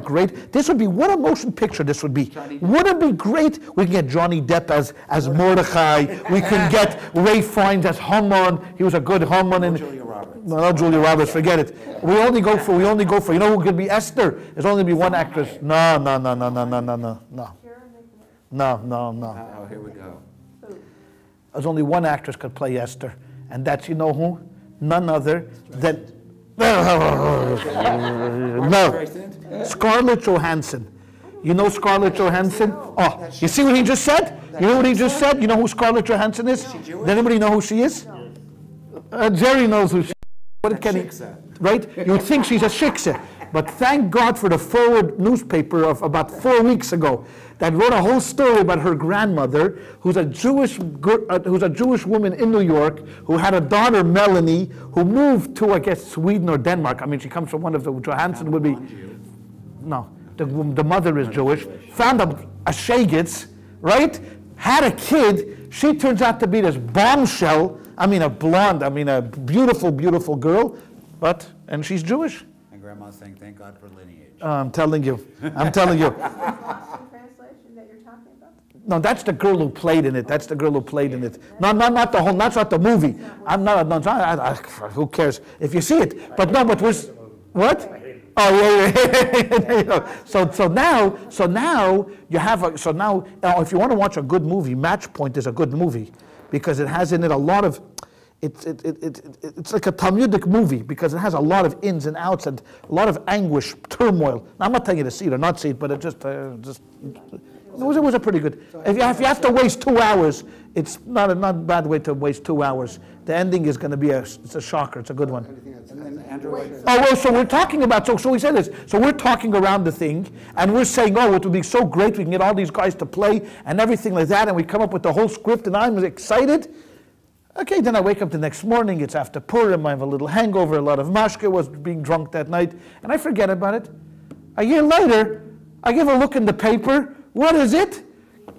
this would be, what a motion picture this would be. Wouldn't it be great? We can get Johnny Depp as Mordecai. We can get Ray Fiennes as Haman. He was a good Haman. And Julia Roberts. No, not Julia Roberts, forget it. We only go for, you know who could be Esther? There's only be one actress. No. Oh, here we go. There's only one actress could play Esther, and that's, you know who? None other than Scarlett Johansson. You know Scarlett Johansson? Oh, you see what he just said? You know what he just said? You know who Scarlett Johansson is? Does anybody know who she is? Jerry knows who she is. What can he? Right? You would think she's a shiksa. But thank God for the Forward newspaper of about 4 weeks ago that wrote a whole story about her grandmother, who's a Jewish woman in New York, who had a daughter, Melanie, who moved to, I guess, Sweden or Denmark. I mean, she comes from one of the, Johansson would be, no, the mother is Jewish, found a shagitz, right? Had a kid. She turns out to be this bombshell. I mean, a blonde, a beautiful, beautiful girl, and she's Jewish. Grandma's saying, thank God for lineage. I'm telling you. Translation that you're talking about? No, that's the girl who played in it. Not the whole, not the movie. Who cares if you see it? But we're, what? Oh yeah. So now you have if you want to watch a good movie, Match Point is a good movie because it has in it a lot of. It's like a Talmudic movie because it has a lot of ins and outs and a lot of anguish, turmoil. Now, I'm not telling you to see it or not see it, but it it was a pretty good. If you have to waste 2 hours, it's not a bad way to waste 2 hours. The ending is going to be it's a shocker. It's a good one. And then Andrew. So we're talking about. So we said this. So we're talking around the thing, and we're saying, it would be so great. We can get all these guys to play and everything like that, and we come up with the whole script, and I'm excited. Okay, then I wake up the next morning, it's after Purim, I have a little hangover, a lot of mashke, was being drunk that night, and I forget about it. A year later, I give a look in the paper, what is it?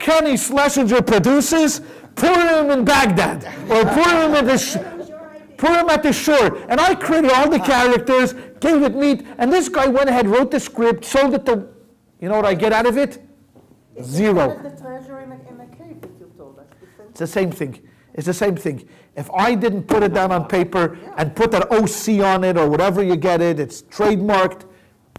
Kenny Schlesinger produces Purim in Baghdad, or Purim in the... Purim at the shore. And I created all the characters, gave it meat, and this guy went ahead, wrote the script, sold it to, you know what I get out of it? Zero. What is the treasure in the cave that you told us? It's the same thing. It's the same thing. If I didn't put it down on paper and put that OC on it or whatever you get it, it's trademarked,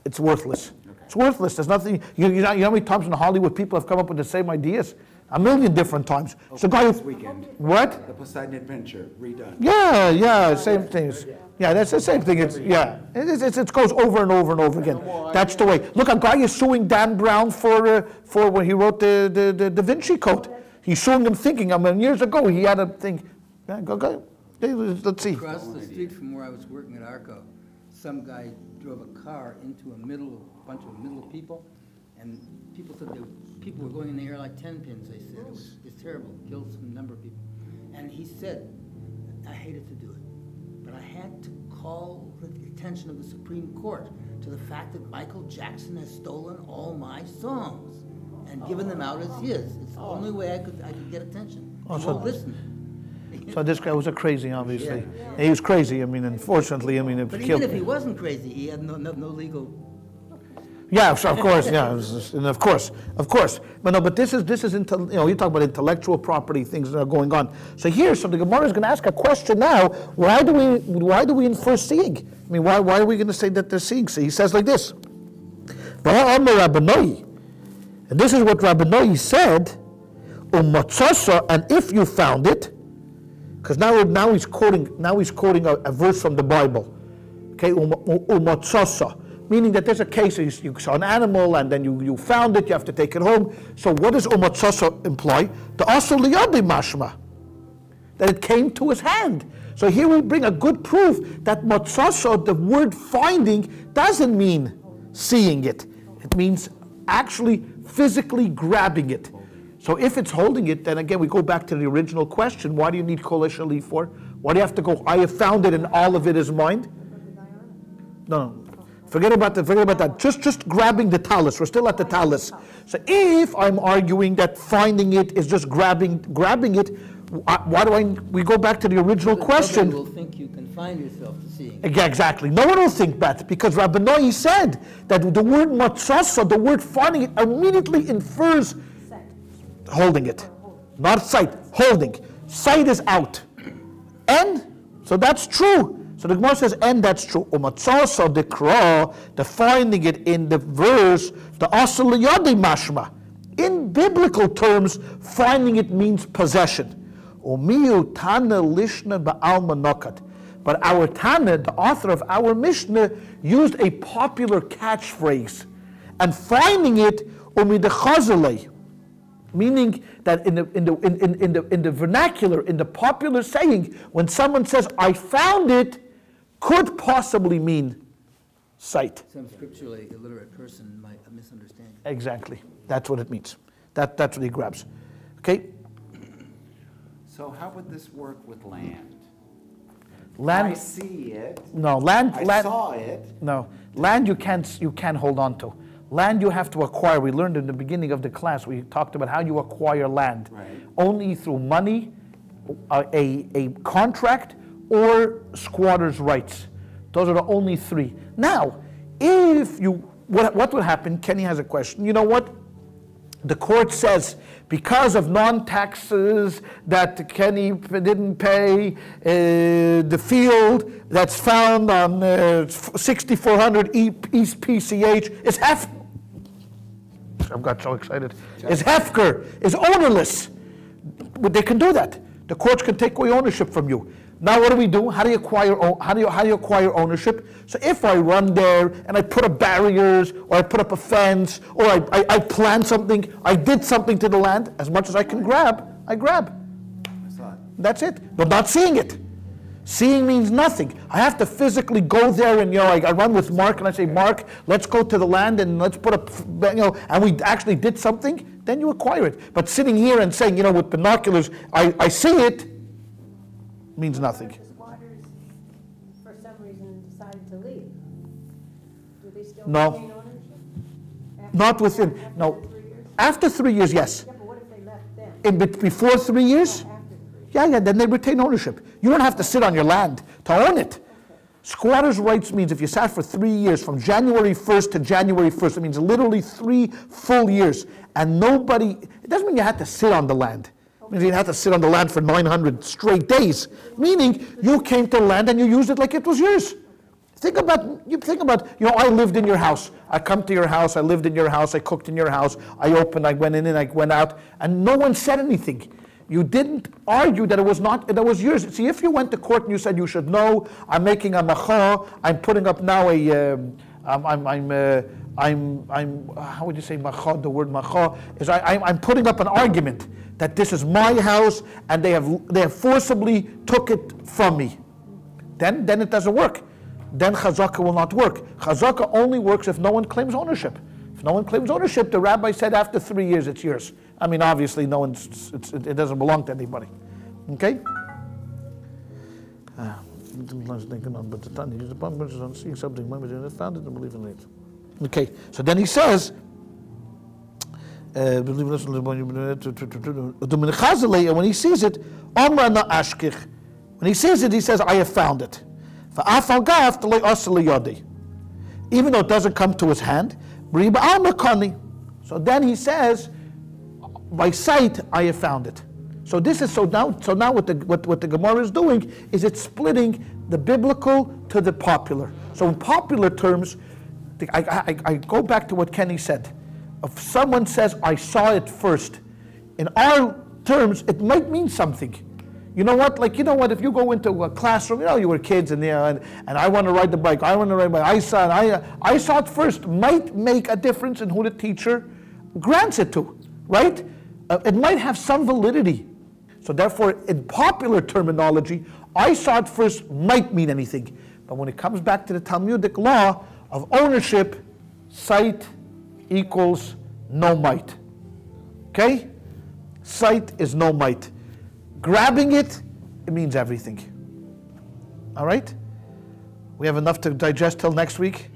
it's worthless. It's worthless. There's nothing, you know how many times in Hollywood people have come up with the same ideas? A million different times. So guy This weekend, what? the Poseidon Adventure, redone. Yeah, same things. Yeah, that's the same thing. It goes over and over and over again. That's the way. Look, a guy is suing Dan Brown for when he wrote the Da Vinci Code. He's suing him thinking, I mean, years ago he had a thing. Yeah, go. Let's see. Across the street from where I was working at Arco, some guy drove a car into a bunch of middle people, and people said people were going in the air like 10 pins, they said. It's terrible, killed some number of people. And he said, I hated to do it, but I had to call the attention of the Supreme Court to the fact that Michael Jackson has stolen all my songs and given them out as his. It's the only way I could get attention. They won't listen. So this guy was a crazy, obviously. Yeah, he was crazy. I mean, unfortunately, I mean, but even if he wasn't crazy, he had no legal. Yeah, so of course, yeah, and of course. But no, but this is you talk about intellectual property things that are going on. So here, so the Gemara is going to ask a question now. Why do we infer seeing? I mean, why are we going to say that they're seeing? So he says like this. And this is what Rabbi Noi said. And if you found it, because now he's quoting a verse from the Bible. Okay, meaning that there's a case, you saw an animal and then you found it, you have to take it home. So what does umatzasa imply? The asur liyadi mashma, that it came to his hand. So here we bring a good proof that matzasa, the word finding, doesn't mean seeing it. It means actually physically grabbing it. So if it's holding it, then again we go back to the original question, why do you need Collage Alee for? Why do you have to go, I have found it and all of it is mine? No. Forget about that. Just grabbing the talus. We're still at the talus. So if I'm arguing that finding it is just grabbing it, we go back to the original question. Nobody will think you confine yourself to seeing. Yeah, exactly. No one will think that, because Rabbi Noi said that the word matzasa, the word finding it, immediately infers holding it. Not sight, holding. Sight is out. And, so that's true. So the Gemara says, and that's true. Umatzasa dekra, the finding it in the verse, the asur liyadi mashma. In biblical terms, finding it means possession. Umiu tana lishna ba'alma nokat. But our Tana, the author of our Mishnah, used a popular catchphrase, and finding it umidechazalei, meaning that in the vernacular, in the popular saying, when someone says "I found it," could possibly mean sight. Some scripturally illiterate person might misunderstand. Exactly, that's what it means. That's what he grabs. Okay. So how would this work with land? Land. I see it. No, land. I saw it. No, land you can't hold on to. Land you have to acquire. We learned in the beginning of the class, we talked about how you acquire land. Right. Only through money, a contract, or squatter's rights. Those are the only three. Now, what would happen? Kenny has a question. You know what? The court says, because of non-taxes that Kenny didn't pay, the field that's found on 6400 East PCH is I've got so excited. Is hefker, is ownerless. But they can do that. The courts can take away ownership from you. Now what do? How do you acquire ownership? So if I run there and I put up barriers, or I put up a fence, or I plant something, I did something to the land, as much as I can grab, I grab. That's it. But not seeing it. Seeing means nothing. I have to physically go there and, I run with Mark and I say, Mark, let's go to the land and let's put up, and we actually did something, then you acquire it. But sitting here and saying, with binoculars, I see it, means nothing. If the squatters, for some reason, decided to leave, do they still No. retain ownership? Not within, after no. 3 years? After 3 years, yes. Yeah, but what if they left then? Before 3 years? After 3 years. Yeah, then they retain ownership. You don't have to sit on your land to own it. Squatters' rights means if you sat for 3 years, from January 1st to January 1st, it means literally 3 full years, and nobody, it doesn't mean you had to sit on the land. It means you had to sit on the land for 900 straight days, meaning you came to the land and you used it like it was yours. Think about, I lived in your house. I come to your house, I lived in your house, I cooked in your house, I opened, I went in and I went out, and no one said anything. You didn't argue that it was not, that it was yours. See, if you went to court and you said you should know, I'm making a macha, I'm putting up now a, how would you say macha? The word macha is I'm putting up an argument that this is my house and they have forcibly took it from me. Then it doesn't work. Then chazaka will not work. Chazaka only works if no one claims ownership. If no one claims ownership, the rabbi said after 3 years it's yours. I mean, obviously, it doesn't belong to anybody. Okay? Seeing something, found it and believe in it. Okay, so then he says, when he sees it, when he sees it, he says, I have found it. Even though it doesn't come to his hand. So then he says, by sight, I have found it. So this is so now what the Gemara is doing is it's splitting the biblical to the popular. So in popular terms, I go back to what Kenny said. If someone says, I saw it first, in our terms, it might mean something. You know what? If you go into a classroom, you were kids and I want to ride the bike, I want to ride the bike, I saw it first, might make a difference in who the teacher grants it to, right? It might have some validity. So therefore, in popular terminology, I saw it first might mean anything. But when it comes back to the Talmudic law of ownership, sight equals no might. Okay? Sight is no might. Grabbing it, it means everything. All right? We have enough to digest till next week.